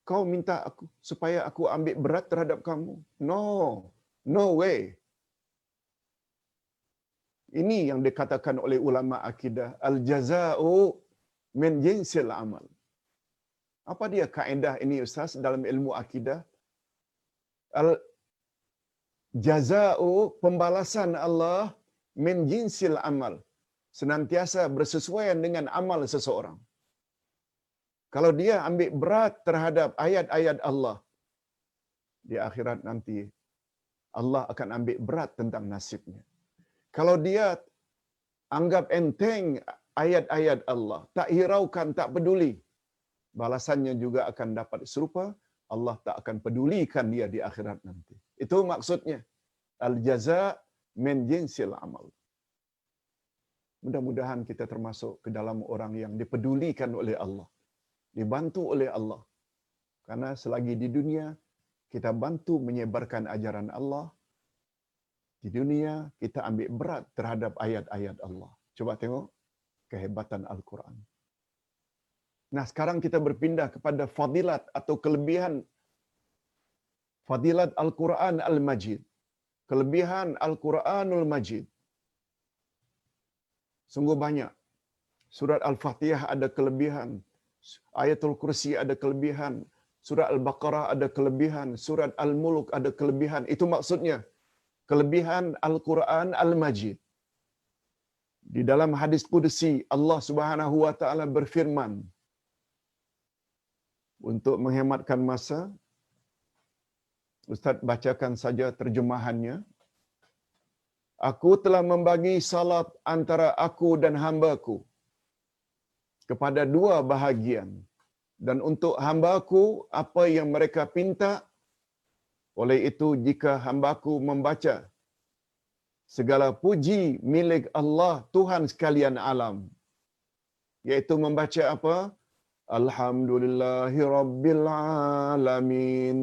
kau minta aku supaya aku ambil berat terhadap kamu? No way. Ini yang dikatakan oleh ulama akidah, al-jaza'u min jinsil amal. Apa dia kaedah ini Ustaz dalam ilmu akidah? Al-jaza'u, pembalasan Allah, min jinsil amal, senantiasa bersesuaian dengan amal seseorang. Kalau dia ambil berat terhadap ayat-ayat Allah, di akhirat nanti Allah akan ambil berat tentang nasibnya. Kalau dia anggap enteng ayat-ayat Allah, tak hiraukan, tak peduli, balasannya juga akan dapat serupa. Allah tak akan pedulikan dia di akhirat nanti. Itu maksudnya. Al-jaza' min jinsil amal. Mudah-mudahan kita termasuk ke dalam orang yang dipedulikan oleh Allah, dibantu oleh Allah. Karena selagi di dunia, kita bantu menyebarkan ajaran Allah. Di dunia, kita ambil berat terhadap ayat-ayat Allah. Coba tengok kehebatan Al-Quran. Nah, sekarang kita berpindah kepada fadilat atau kelebihan fadilat Al-Quran Al-Majid. Kelebihan Al-Quranul Majid. Sungguh banyak. Surat Al-Fatihah ada kelebihan. Ayatul Kursi ada kelebihan. Surat Al-Baqarah ada kelebihan. Surat Al-Mulk ada kelebihan. Itu maksudnya kelebihan Al-Quran Al-Majid. Di dalam hadis qudsi Allah Subhanahu wa taala berfirman, untuk menghematkan masa Ustaz bacakan saja terjemahannya. Aku telah membagi salat antara aku dan hamba-Ku kepada dua bahagian. Dan untuk hamba-Ku apa yang mereka pinta. Oleh itu jika hamba-Ku membaca, segala puji milik Allah Tuhan sekalian alam. Yaitu membaca apa? Alhamdulillahi Rabbil Alamin.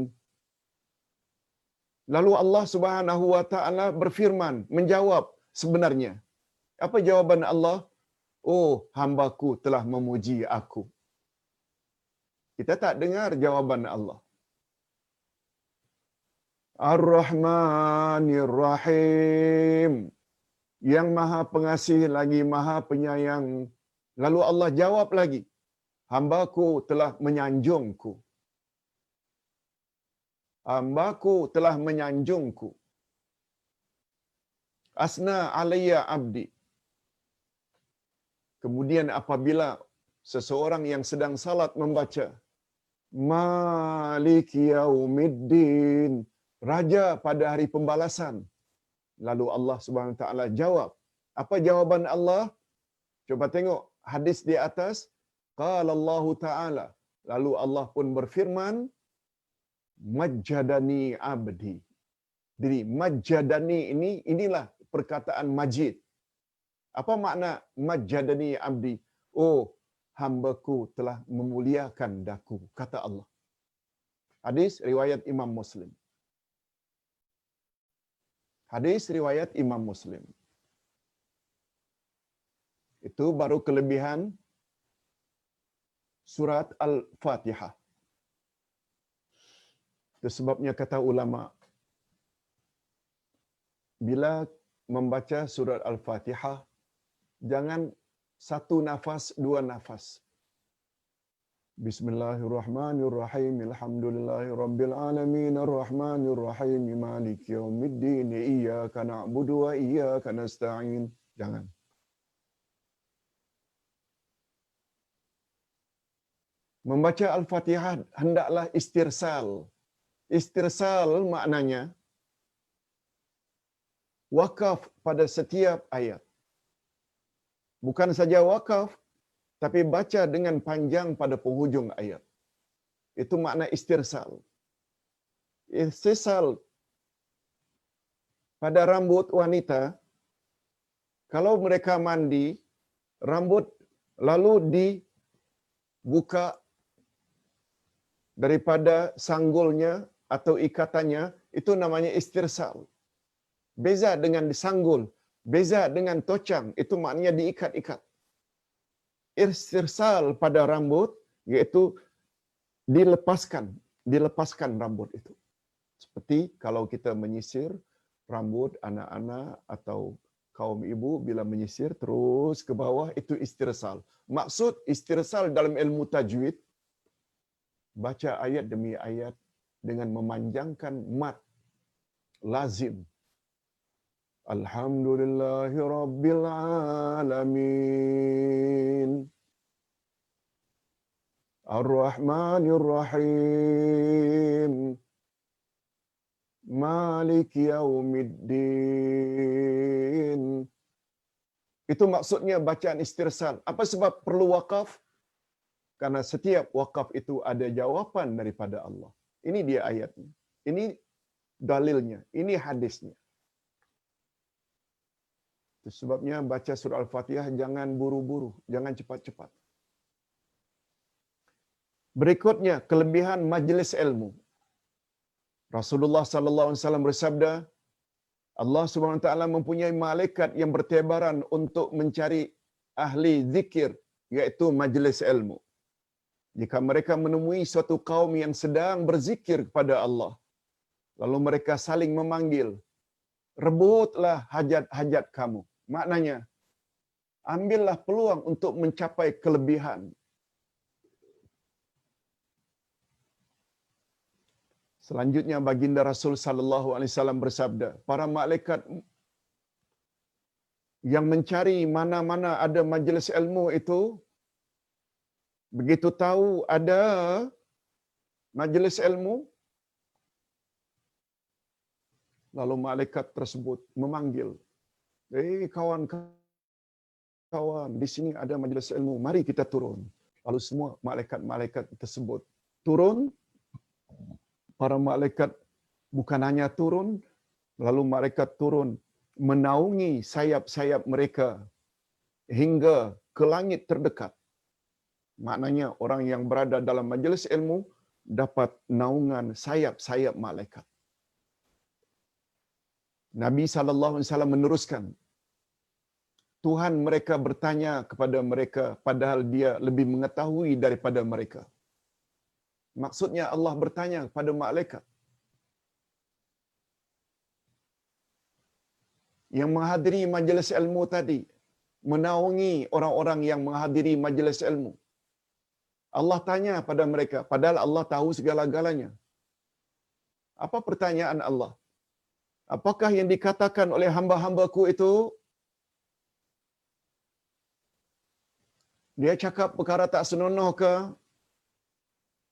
Lalu Allah Subhanahu wa taala berfirman, menjawab sebenarnya. Apa jawaban Allah? Oh, hamba-Ku telah memuji aku. Kita tak dengar jawaban Allah. Ar-Rahmanir Rahim. Yang Maha Pengasih lagi Maha Penyayang. Lalu Allah jawab lagi, hamba-Ku telah menyanjungku. Hamba-Ku telah menyanjungku. Asna alayya abdi. Kemudian apabila seseorang yang sedang salat membaca, Maliki yaumiddin, Raja pada hari pembalasan. Lalu Allah Subhanahu wa taala jawab. Apa jawaban Allah? Coba tengok hadis di atas. Qala Allah taala. Lalu Allah pun berfirman, Majjadani abdi. Jadi majjadani inilah perkataan majid. Apa makna majjadani abdi? Oh, hamba-Ku telah memuliakan daku, kata Allah. Hadis riwayat Imam Muslim. Hadis riwayat Imam Muslim. Itu baru kelebihan surat Al-Fatihah. Itu sebabnya kata ulama, bila membaca surat Al-Fatihah, jangan satu nafas, dua nafas. Bismillahirrahmanirrahim. Alhamdulillahirabbil alamin arrahmanirrahim maliki yaumiddin iyyaka na'budu wa iyyaka nasta'in. Jangan. Membaca Al-Fatihah hendaklah istirsal. Istirsal maknanya wakaf pada setiap ayat. Bukan saja wakaf, tapi baca dengan panjang pada penghujung ayat. Itu makna istirsal. Istirsal pada rambut wanita, kalau mereka mandi, rambut lalu dibuka daripada sanggulnya atau ikatannya, itu namanya istirsal. Beza dengan disanggul, beza dengan tocang, itu maknanya diikat-ikat. Istirsal pada rambut, yaitu dilepaskan rambut itu. Seperti kalau kita menyisir rambut anak-anak atau kaum ibu bila menyisir terus ke bawah, itu istirsal. Maksud istirsal dalam ilmu tajwid, baca ayat demi ayat dengan memanjangkan mad lazim. Alhamdulillahi Rabbil Alamin. Ar-Rahmanir Rahim. Maliki Yaumiddin. Itu maksudnya bacaan istirsal. Apa sebab perlu wakaf? Karena setiap wakaf itu ada jawapan daripada Allah. Ini dia ayatnya. Ini dalilnya. Ini hadisnya. Itu sebabnya baca surah Al-Fatihah jangan buru-buru, jangan cepat-cepat. Berikutnya, kelebihan majlis ilmu. Rasulullah sallallahu alaihi wasallam bersabda, Allah Subhanahu wa taala mempunyai malaikat yang bertebaran untuk mencari ahli zikir, yaitu majlis ilmu. Jika mereka menemui suatu kaum yang sedang berzikir kepada Allah, lalu mereka saling memanggil, rebutlah hajat-hajat kamu. Maknanya, ambillah peluang untuk mencapai kelebihan. Selanjutnya baginda Rasul sallallahu alaihi wasallam bersabda, para malaikat yang mencari mana-mana ada majlis ilmu itu, begitu tahu ada majlis ilmu, lalu malaikat tersebut memanggil, kawan-kawan, di sini ada majlis ilmu, mari kita turun. Lalu semua malaikat-malaikat tersebut turun. Para malaikat bukan hanya turun, lalu malaikat turun menaungi sayap-sayap mereka hingga ke langit terdekat. Maknanya orang yang berada dalam majlis ilmu dapat naungan sayap-sayap malaikat. Nabi SAW meneruskan, Tuhan mereka bertanya kepada mereka padahal dia lebih mengetahui daripada mereka. Maksudnya Allah bertanya kepada malaikat yang menghadiri majlis ilmu tadi, menaungi orang-orang yang menghadiri majlis ilmu. Allah tanya pada mereka, padahal Allah tahu segala-galanya. Apa pertanyaan Allah? Apakah yang dikatakan oleh hamba-hambaku itu, dia cakap perkara tak senonoh ke?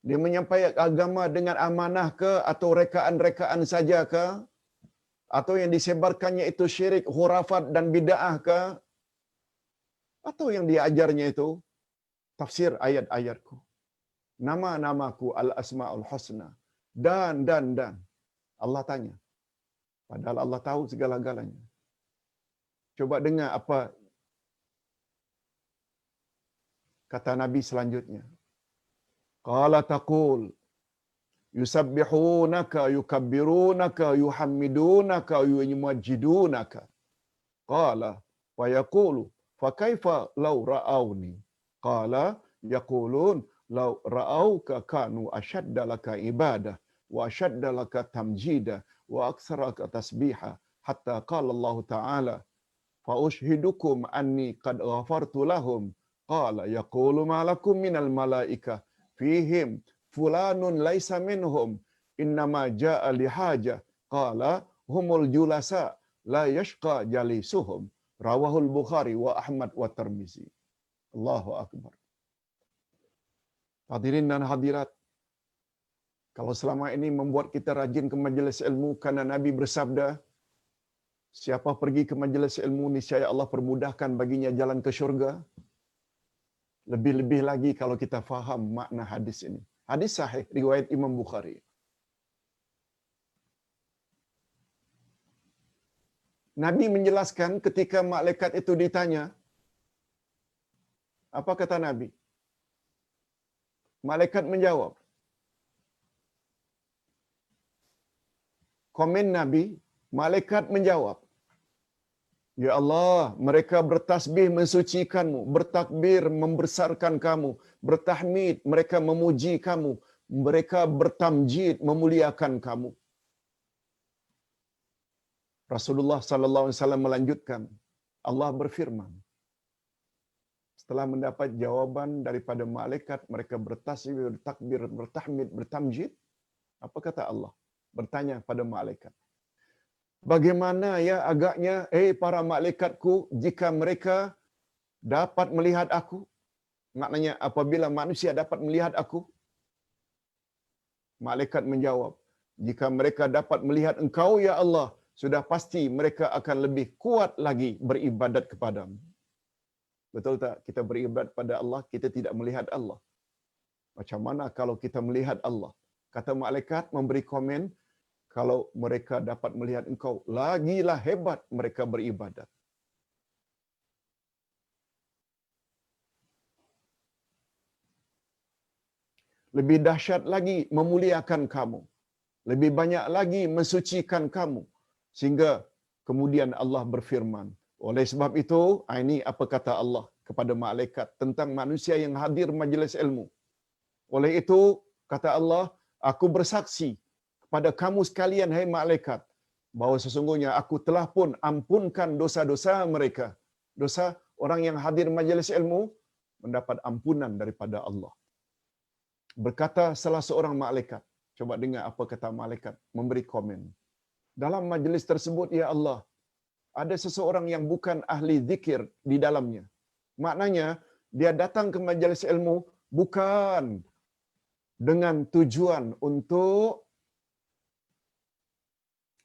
Dia menyampaikan agama dengan amanah ke? Atau rekaan-rekaan saja ke? Atau yang disebarkannya itu syirik, khurafat dan bid'ah ke? Atau yang diajarnya itu tafsir ayat-ayatku, nama-namaku, al-asma'ul husna, dan. Allah tanya. Padahal Allah tahu segala-galanya. Coba dengar apa kata Nabi selanjutnya. Qala taqul yusabbihunaka yukabbirunaka yuhammidunaka yumajjidunaka. Qala wa yaqulu fa kaifa law ra'awni? Qala yaqulun law ra'auka kanu ashadda laka ibadah wa ashadda laka tamjida wa aktsaraka tasbiha hatta qala Allah Ta'ala fa ushhidukum anni qad ghafartu lahum. Qala yaqulu ma lakum minal malaika fihim fulanun laisa minhum innama jaa lihaja. Qala humul julasa la yashqa jalisuhum. Rawahul Bukhari wa Ahmad wa Tirmizi. Allahu akbar. Hadirin dan hadirat, kalau selama ini membuat kita rajin ke majlis ilmu karena Nabi bersabda, siapa pergi ke majlis ilmu niscaya Allah permudahkan baginya jalan ke syurga. Lebih-lebih lagi kalau kita faham makna hadis ini. Hadis sahih riwayat Imam Bukhari. Nabi menjelaskan ketika malaikat itu ditanya, apa kata Nabi? Malaikat menjawab. Komen Nabi, malaikat menjawab, Ya Allah, mereka bertasbih mensucikanmu, bertakbir membesarkan kamu, bertahmid mereka memuji kamu, mereka bertamjid memuliakan kamu. Rasulullah sallallahu alaihi wasallam melanjutkan, Allah berfirman, setelah mendapat jawaban daripada malaikat, mereka bertasbih, bertakbir, bertahmid, bertamjid, apa kata Allah? Bertanya pada malaikat, bagaimana ya agaknya, para malaikatku, jika mereka dapat melihat aku? Maknanya apabila manusia dapat melihat aku? Malaikat menjawab, jika mereka dapat melihat engkau ya Allah, sudah pasti mereka akan lebih kuat lagi beribadat kepadamu. Betul tak? Kita beribadat pada Allah, kita tidak melihat Allah. Macam mana kalau kita melihat Allah? Kata malaikat memberi komen, kalau mereka dapat melihat engkau, lagilah hebat mereka beribadat. Lebih dahsyat lagi memuliakan kamu. Lebih banyak lagi mensucikan kamu. Sehingga kemudian Allah berfirman. Oleh sebab itu, ini apa kata Allah kepada malaikat tentang manusia yang hadir majlis ilmu. Oleh itu, kata Allah, aku bersaksi kepada kamu sekalian, hai malaikat, bahawa sesungguhnya aku telah pun ampunkan dosa-dosa mereka. Dosa orang yang hadir majlis ilmu mendapat ampunan daripada Allah. Berkata salah seorang malaikat, coba dengar apa kata malaikat, memberi komen. Dalam majlis tersebut, ya Allah, ada seseorang yang bukan ahli zikir di dalamnya. Maknanya, dia datang ke majelis ilmu bukan dengan tujuan untuk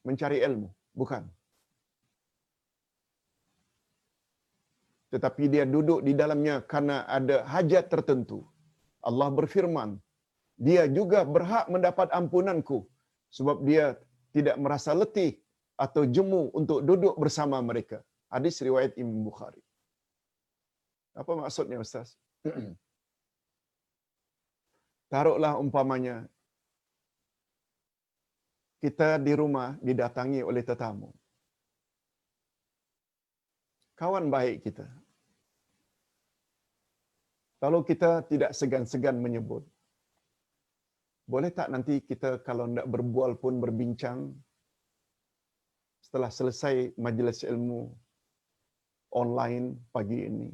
mencari ilmu. Bukan. Tetapi dia duduk di dalamnya karena ada hajat tertentu. Allah berfirman, dia juga berhak mendapat ampunanku sebab dia tidak merasa letih atau jemu untuk duduk bersama mereka. Hadis riwayat Imam Bukhari. Apa maksudnya, Ustaz? Taruhlah umpamanya, kita di rumah didatangi oleh tetamu. Kawan baik kita. Lalu kita tidak segan-segan menyebut, boleh tak nanti kita kalau tidak berbual pun berbincang setelah selesai majlis ilmu online pagi ini.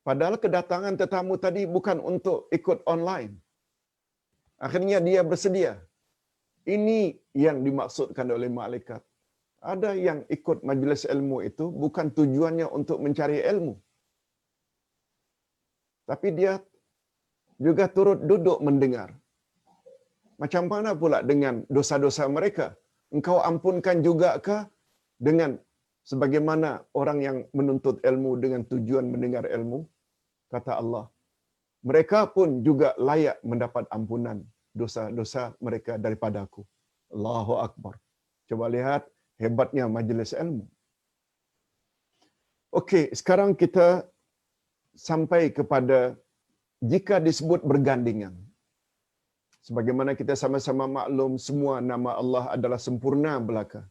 Padahal kedatangan tetamu tadi bukan untuk ikut online. Akhirnya dia bersedia. Ini yang dimaksudkan oleh malaikat. Ada yang ikut majlis ilmu itu bukan tujuannya untuk mencari ilmu. Tapi dia juga turut duduk mendengar. Macam mana pula dengan dosa-dosa mereka? Engkau ampunkan jugakah dengan sebagaimana orang yang menuntut ilmu dengan tujuan mendengar ilmu? Kata Allah, mereka pun juga layak mendapat ampunan dosa-dosa mereka daripada aku. Allahu Akbar. Coba lihat hebatnya majlis ilmu. Okey, sekarang kita sampai kepada jika disebut bergandingan. Sebagaimana kita sama-sama maklum, semua nama Allah adalah sempurna belaka.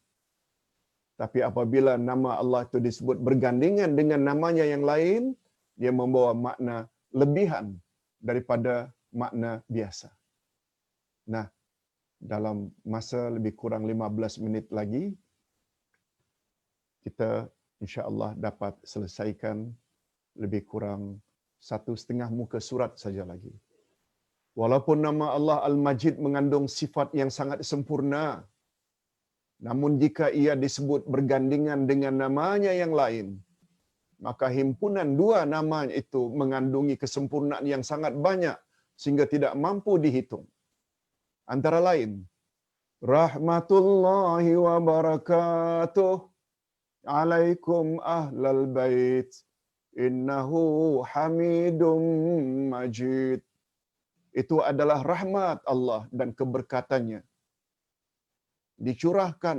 Tapi apabila nama Allah itu disebut bergandingan dengan namanya yang lain, dia membawa makna lebihan daripada makna biasa. Nah, dalam masa lebih kurang 15 minit lagi, kita insya-Allah dapat selesaikan lebih kurang 1,5 muka surat saja lagi. Walaupun nama Allah Al-Majid mengandung sifat yang sangat sempurna, namun jika ia disebut bergandingan dengan namanya yang lain, maka himpunan dua nama itu mengandungi kesempurnaan yang sangat banyak sehingga tidak mampu dihitung. Antara lain, rahmatullahi wa barakatuh alaikum ahlal bait innahu hamidum majid. Itu adalah rahmat Allah dan keberkatannya dicurahkan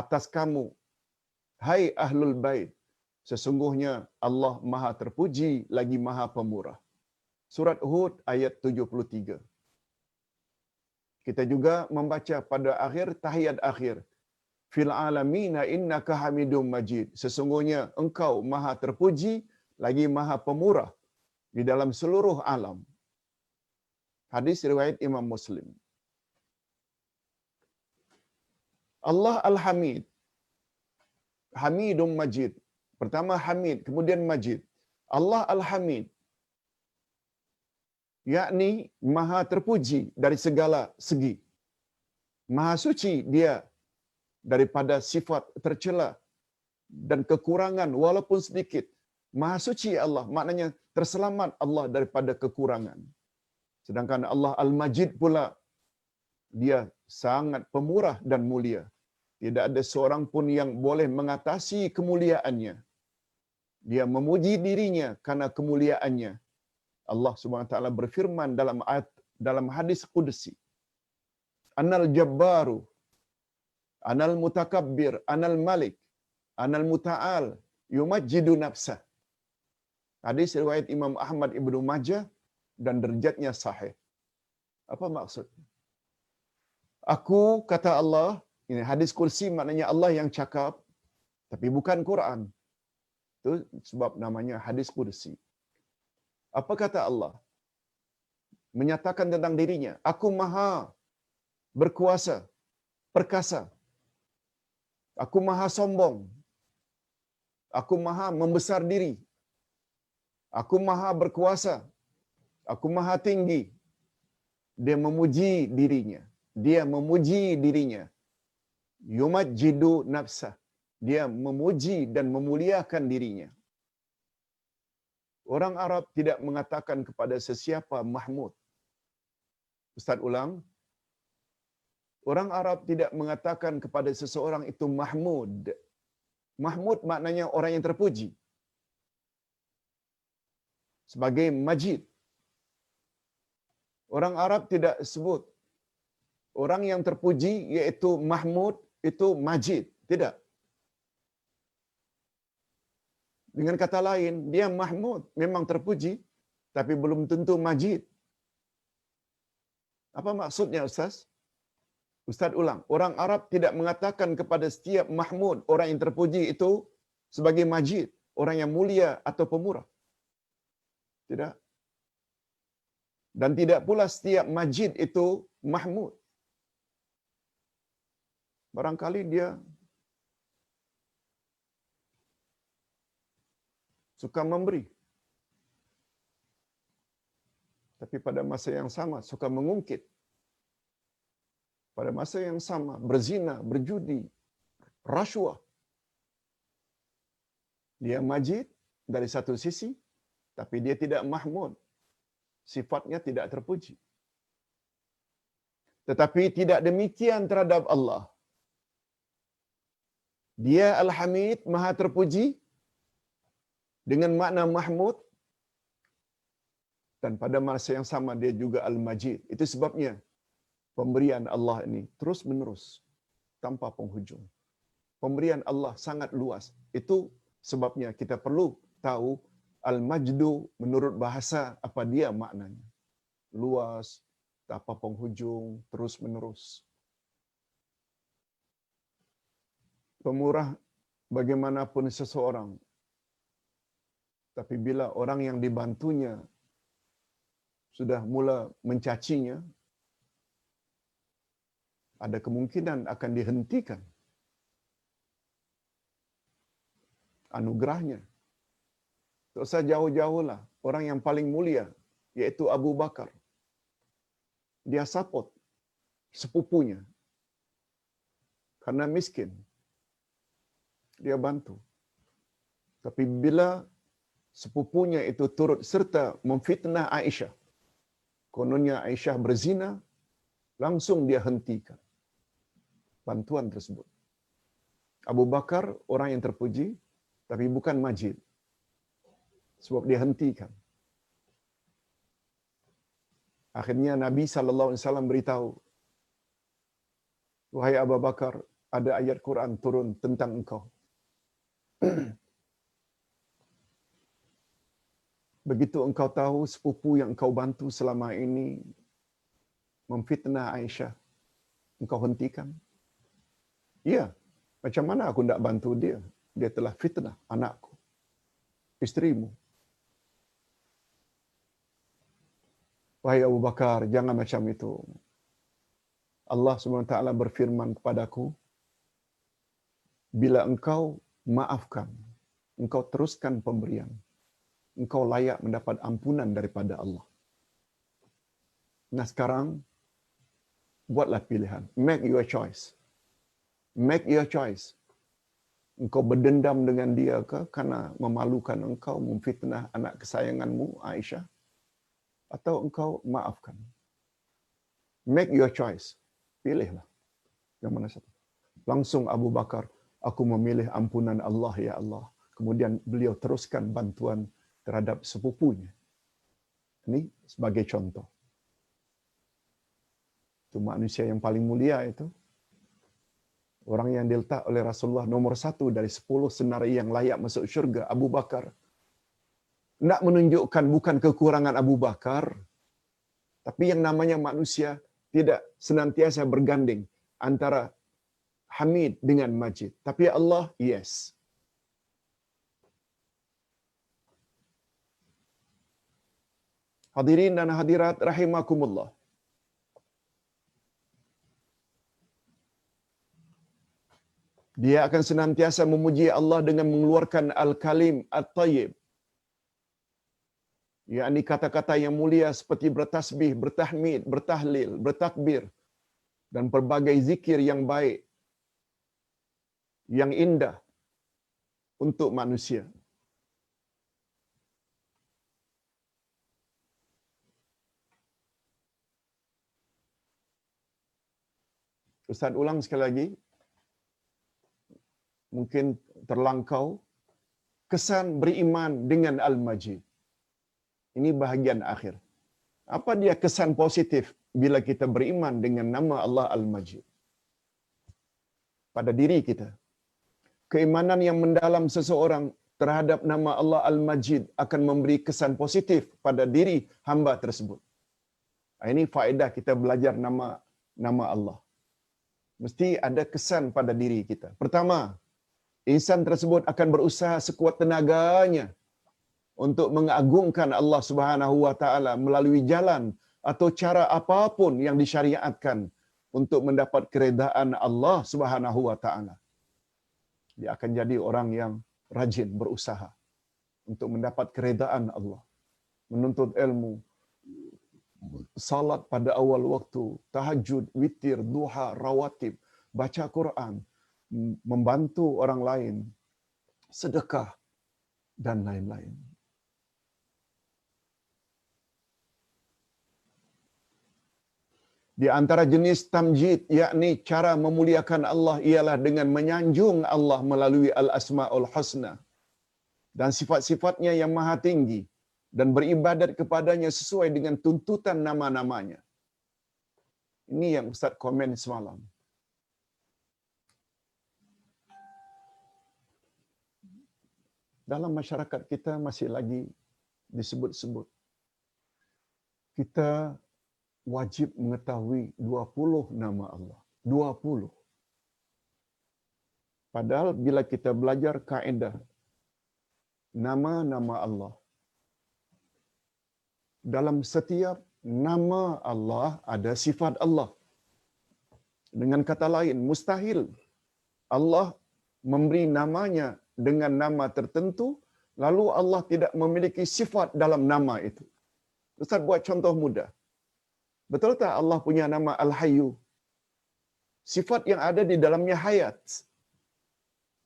atas kamu, hai ahlul bait. Sesungguhnya Allah Maha terpuji lagi Maha pemurah. Surat Hud ayat 73. Kita juga membaca pada akhir tahiyat akhir, fil alamina innaka hamidum majid. Sesungguhnya engkau Maha terpuji lagi Maha pemurah di dalam seluruh alam. Hadis riwayat Imam Muslim. Allah Al-Hamid. Hamidum Majid. Pertama Hamid, kemudian Majid. Allah Al-Hamid, yakni Maha terpuji dari segala segi. Maha suci dia daripada sifat tercela dan kekurangan walaupun sedikit. Maha suci Allah, maknanya terselamat Allah daripada kekurangan. Sedangkan Allah Al-Majid pula, dia sangat pemurah dan mulia. Tidak ada seorang pun yang boleh mengatasi kemuliaannya. Dia memuji dirinya karena kemuliaannya. Allah Subhanahu wa taala berfirman dalam hadis qudsi, Anal Jabbaru, Anal Mutakabbir, Anal Malik, Anal Muta'al, yumajjidu nafsah. Hadis riwayat Imam Ahmad Ibnu Majah dan derajatnya sahih. Apa maksudnya? Aku, kata Allah, ini hadis kursi maknanya Allah yang cakap, tapi bukan Quran. Itu sebab namanya hadis kursi. Apa kata Allah? Menyatakan tentang dirinya, aku maha berkuasa, perkasa. Aku maha sombong. Aku maha membesar diri. Aku maha berkuasa. Aku maha tinggi. Dia memuji dirinya. Dia memuji dirinya. Yumajjidu nafsah. Dia memuji dan memuliakan dirinya. Orang Arab tidak mengatakan kepada sesiapa Mahmud. Ustaz ulang. Orang Arab tidak mengatakan kepada seseorang itu Mahmud. Mahmud maknanya orang yang terpuji. Sebagai Majid. Orang Arab tidak sebut orang yang terpuji iaitu Mahmud itu Majid. Tidak. Dengan kata lain, dia Mahmud, memang terpuji, tapi belum tentu Majid. Apa maksudnya Ustaz? Ustaz ulang. Orang Arab tidak mengatakan kepada setiap Mahmud, orang yang terpuji itu sebagai Majid, orang yang mulia atau pemurah. Tidak. Dan tidak pula setiap Majid itu Mahmud. Barangkali dia suka memberi. Tapi pada masa yang sama suka mengungkit. Pada masa yang sama berzina, berjudi, rasuah. Dia Majid dari satu sisi, tapi dia tidak Mahmud. Sifatnya tidak terpuji. Tetapi tidak demikian terhadap Allah. Dia Al-Hamid, Maha terpuji, dengan makna Mahmud, dan pada masa yang sama dia juga Al-Majid. Itu sebabnya pemberian Allah ini terus menerus tanpa penghujung. Pemberian Allah sangat luas. Itu sebabnya kita perlu tahu Al-Majdu menurut bahasa apa dia maknanya. Luas, tanpa penghujung, terus menerus. Pemurah bagaimanapun seseorang, tapi bila orang yang dibantunya sudah mula mencacinya, ada kemungkinan akan dihentikan anugerahnya. Tak usah jauh-jauhlah. Orang yang paling mulia, iaitu Abu Bakar. Dia support sepupunya. Karena miskin. Dia bantu. Tapi bila sepupunya itu turut serta memfitnah Aisyah, kononnya Aisyah berzina, langsung dia hentikan bantuan tersebut. Abu Bakar orang yang terpuji, tapi bukan Majid. Sebab dia hentikan. Akhirnya Nabi SAW beritahu, wahai Abu Bakar, ada ayat Quran turun tentang engkau. Begitu engkau tahu sepupu yang engkau bantu selama ini memfitnah Aisyah, engkau hentikan? Ya, macam mana aku tidak bantu dia? Dia telah fitnah anakku, isterimu. Wahai Abu Bakar, jangan macam itu. Allah SWT berfirman kepadaku, bila engkau maafkan, engkau teruskan pemberian, engkau layak mendapat ampunan daripada Allah. Nah sekarang, buatlah pilihan. Make your choice. Make your choice. Engkau berdendam dengan dia ke karena memalukan engkau, memfitnah anak kesayanganmu, Aisyah? Atau engkau maafkan? Make your choice. Pilihlah. Yang mana satu? Langsung Abu Bakar, aku memilih ampunan Allah, ya Allah. Kemudian beliau teruskan bantuan terhadap sepupunya. Ini sebagai contoh. Itu manusia yang paling mulia itu. Orang yang diletak oleh Rasulullah nomor 1 dari 10 senarai yang layak masuk syurga, Abu Bakar. Nak menunjukkan bukan kekurangan Abu Bakar, tapi yang namanya manusia tidak senantiasa berganding antara Hamid dengan Majid. Tapi Allah, yes. Hadirin dan hadirat rahimakumullah. Dia akan senantiasa memuji Allah dengan mengeluarkan Al-Kalim At-Tayyib. yakni kata-kata yang mulia seperti bertasbih, bertahmid, bertahlil, bertakbir dan pelbagai zikir yang baik yang indah untuk manusia. Ustaz ulang sekali lagi, mungkin terlangkau, kesan beriman dengan Al-Majid. Ini bahagian akhir. Apa dia kesan positif bila kita beriman dengan nama Allah Al-Majid pada diri kita? Keimanan yang mendalam seseorang terhadap nama Allah Al-Majid akan memberi kesan positif pada diri hamba tersebut. Ini faedah kita belajar nama Allah. Mesti ada kesan pada diri kita. Pertama, insan tersebut akan berusaha sekuat tenaganya untuk mengagungkan Allah Subhanahu wa taala melalui jalan atau cara apapun yang disyariatkan untuk mendapat keredaan Allah Subhanahu wa taala. Dia akan jadi orang yang rajin berusaha untuk mendapat keredaan Allah, menuntut ilmu, salat pada awal waktu, tahajud, witir, duha, rawatib, baca Quran, membantu orang lain, sedekah dan lain-lain. Di antara jenis tamjid, yakni cara memuliakan Allah ialah dengan menyanjung Allah melalui Al-Asma'ul Husna dan sifat-sifatnya yang maha tinggi dan beribadat kepadanya sesuai dengan tuntutan nama-namanya. Ini yang Ustaz komen semalam. Dalam masyarakat kita masih lagi disebut-sebut. Kita wajib mengetahui 20 nama Allah. 20. Padahal bila kita belajar kaedah nama-nama Allah, dalam setiap nama Allah ada sifat Allah. Dengan kata lain, mustahil Allah memberi namanya dengan nama tertentu, lalu Allah tidak memiliki sifat dalam nama itu. Ustaz buat contoh mudah. Betul tak Allah punya nama Al-Hayyu? Sifat yang ada di dalamnya hayat.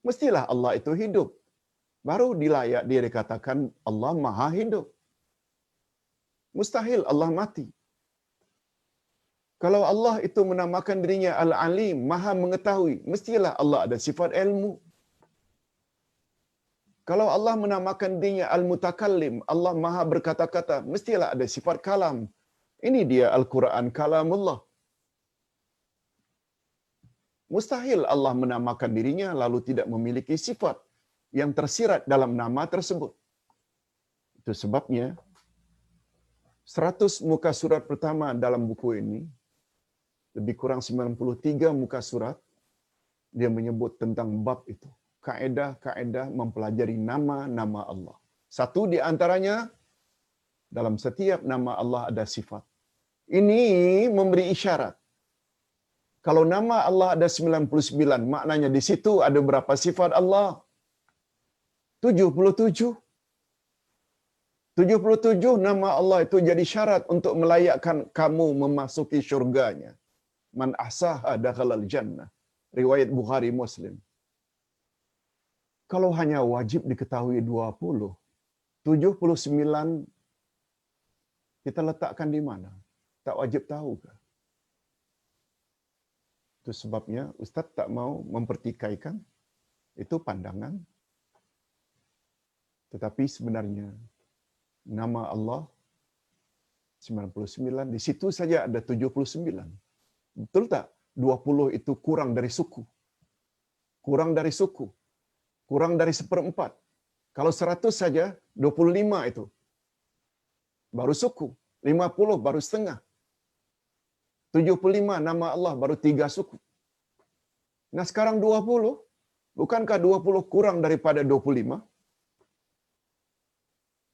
Mestilah Allah itu hidup. Baru dilayak dia dikatakan Allah maha hidup. Mustahil Allah mati. Kalau Allah itu menamakan dirinya Al-Alim, maha mengetahui, mestilah Allah ada sifat ilmu. Kalau Allah menamakan dirinya Al-Mutakallim, Allah maha berkata-kata, mestilah ada sifat kalam. Ini dia Al-Quran kalamullah. Mustahil Allah menamakan dirinya lalu tidak memiliki sifat yang tersirat dalam nama tersebut. Itu sebabnya 100 muka surat pertama dalam buku ini, lebih kurang 93 muka surat, dia menyebut tentang bab itu. Kaedah-kaedah mempelajari nama-nama Allah. Satu di antaranya, dalam setiap nama Allah ada sifat. Ini memberi isyarat. Kalau nama Allah ada 99, maknanya di situ ada berapa sifat Allah? 77. 77 nama Allah itu jadi syarat untuk melayakkan kamu memasuki syurganya. Man ahsaha dakhalal jannah. Riwayat Bukhari Muslim. Kalau hanya wajib diketahui 20, 79 kita letakkan di mana? Tak wajib tahu ke? Itu sebabnya Ustaz tak mau mempertikaikan. Itu pandangan. Tetapi sebenarnya nama Allah 99, di situ saja ada 79. Betul tak? 20 itu kurang dari suku. Kurang dari suku. Kurang dari 1/4. Kalau 100 saja, 25 itu. Baru suku. 50 baru setengah. 75 nama Allah baru 3 suku. Nah sekarang 20, bukankah 20 kurang daripada 25?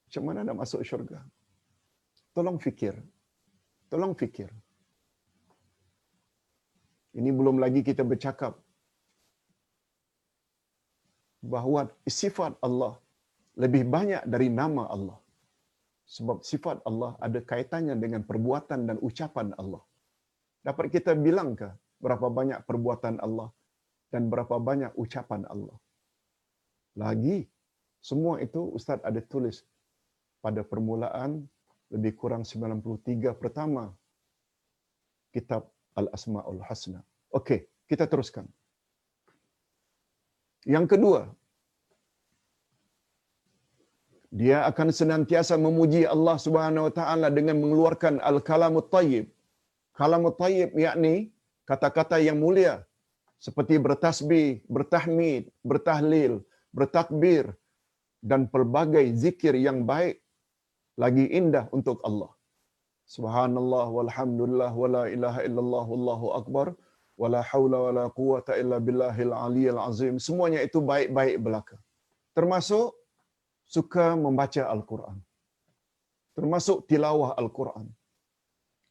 Macam mana nak masuk syurga? Tolong fikir. Tolong fikir. Ini belum lagi kita bercakap bahawa sifat Allah lebih banyak dari nama Allah. Sebab sifat Allah ada kaitannya dengan perbuatan dan ucapan Allah. Dapat kita bilangkah berapa banyak perbuatan Allah dan berapa banyak ucapan Allah. Lagi, semua itu Ustaz ada tulis pada permulaan lebih kurang 93 pertama kitab Al-Asma'ul Husna. Okey, kita teruskan. Yang kedua, dia akan senantiasa memuji Allah Subhanahu wa taala dengan mengeluarkan al-kalamut thayyib. Kalamut thayyib yakni kata-kata yang mulia seperti bertasbih, bertahmid, bertahlil, bertakbir dan pelbagai zikir yang baik lagi indah untuk Allah. Subhanallah walhamdulillah wala ilaha illallah wallahu akbar wala haula wala quwata illa billahil aliyil azim. Semuanya itu baik-baik belaka. Termasuk suka membaca Al-Quran. Termasuk tilawah Al-Quran.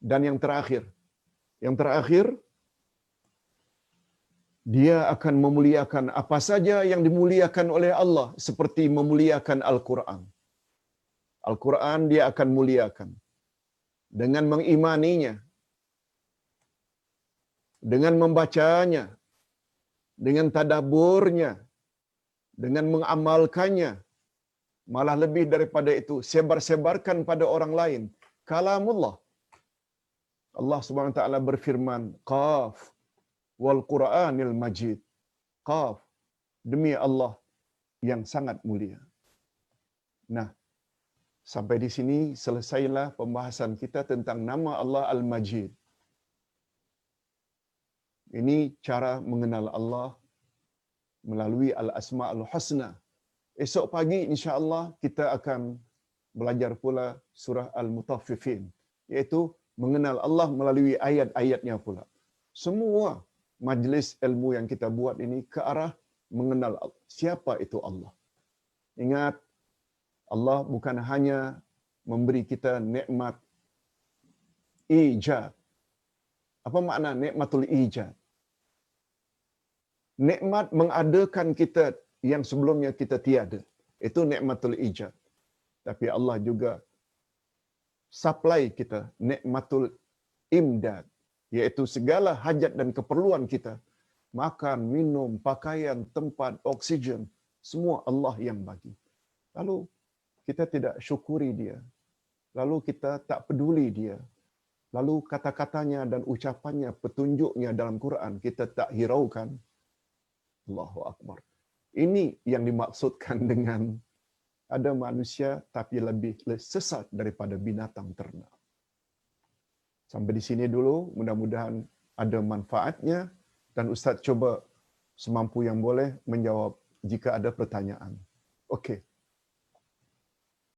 Dan yang terakhir, dia akan memuliakan apa saja yang dimuliakan oleh Allah seperti memuliakan Al-Quran. Al-Quran dia akan muliakan dengan mengimaninya, dengan membacanya, dengan tadaburnya, dengan mengamalkannya. Malah lebih daripada itu, sebar-sebarkan pada orang lain. Kalamullah. Allah Subhanahu wa taala berfirman, Qaf wal Qur'anil Majid. Qaf, demi Allah yang sangat mulia. Nah, sampai di sini selesailah pembahasan kita tentang nama Allah Al-Majid. Ini cara mengenal Allah melalui Al-Asma'ul Husna. Esok pagi insya-Allah kita akan belajar pula surah Al-Mutaffifin, iaitu mengenal Allah melalui ayat-ayatnya pula. Semua majlis ilmu yang kita buat ini ke arah mengenal siapa itu Allah. Ingat, Allah bukan hanya memberi kita nikmat ijad. Apa makna nikmatul ijad? Nikmat mengadakan kita yang sebelumnya kita tiada. Itu nikmatul ijad. Tapi Allah juga supply kita nikmatul imdad, iaitu segala hajat dan keperluan kita. Makan, minum, pakaian, tempat, oksigen, semua Allah yang bagi. Lalu kita tidak syukuri dia. Lalu kita tak peduli dia. Lalu kata-katanya dan ucapannya, petunjuknya dalam Quran kita tak hiraukan. Allahu Akbar. Ini yang dimaksudkan dengan ada manusia tapi lebih sesat daripada binatang ternak. Sampai di sini dulu, mudah-mudahan ada manfaatnya dan Ustaz cuba semampu yang boleh menjawab jika ada pertanyaan. Okey.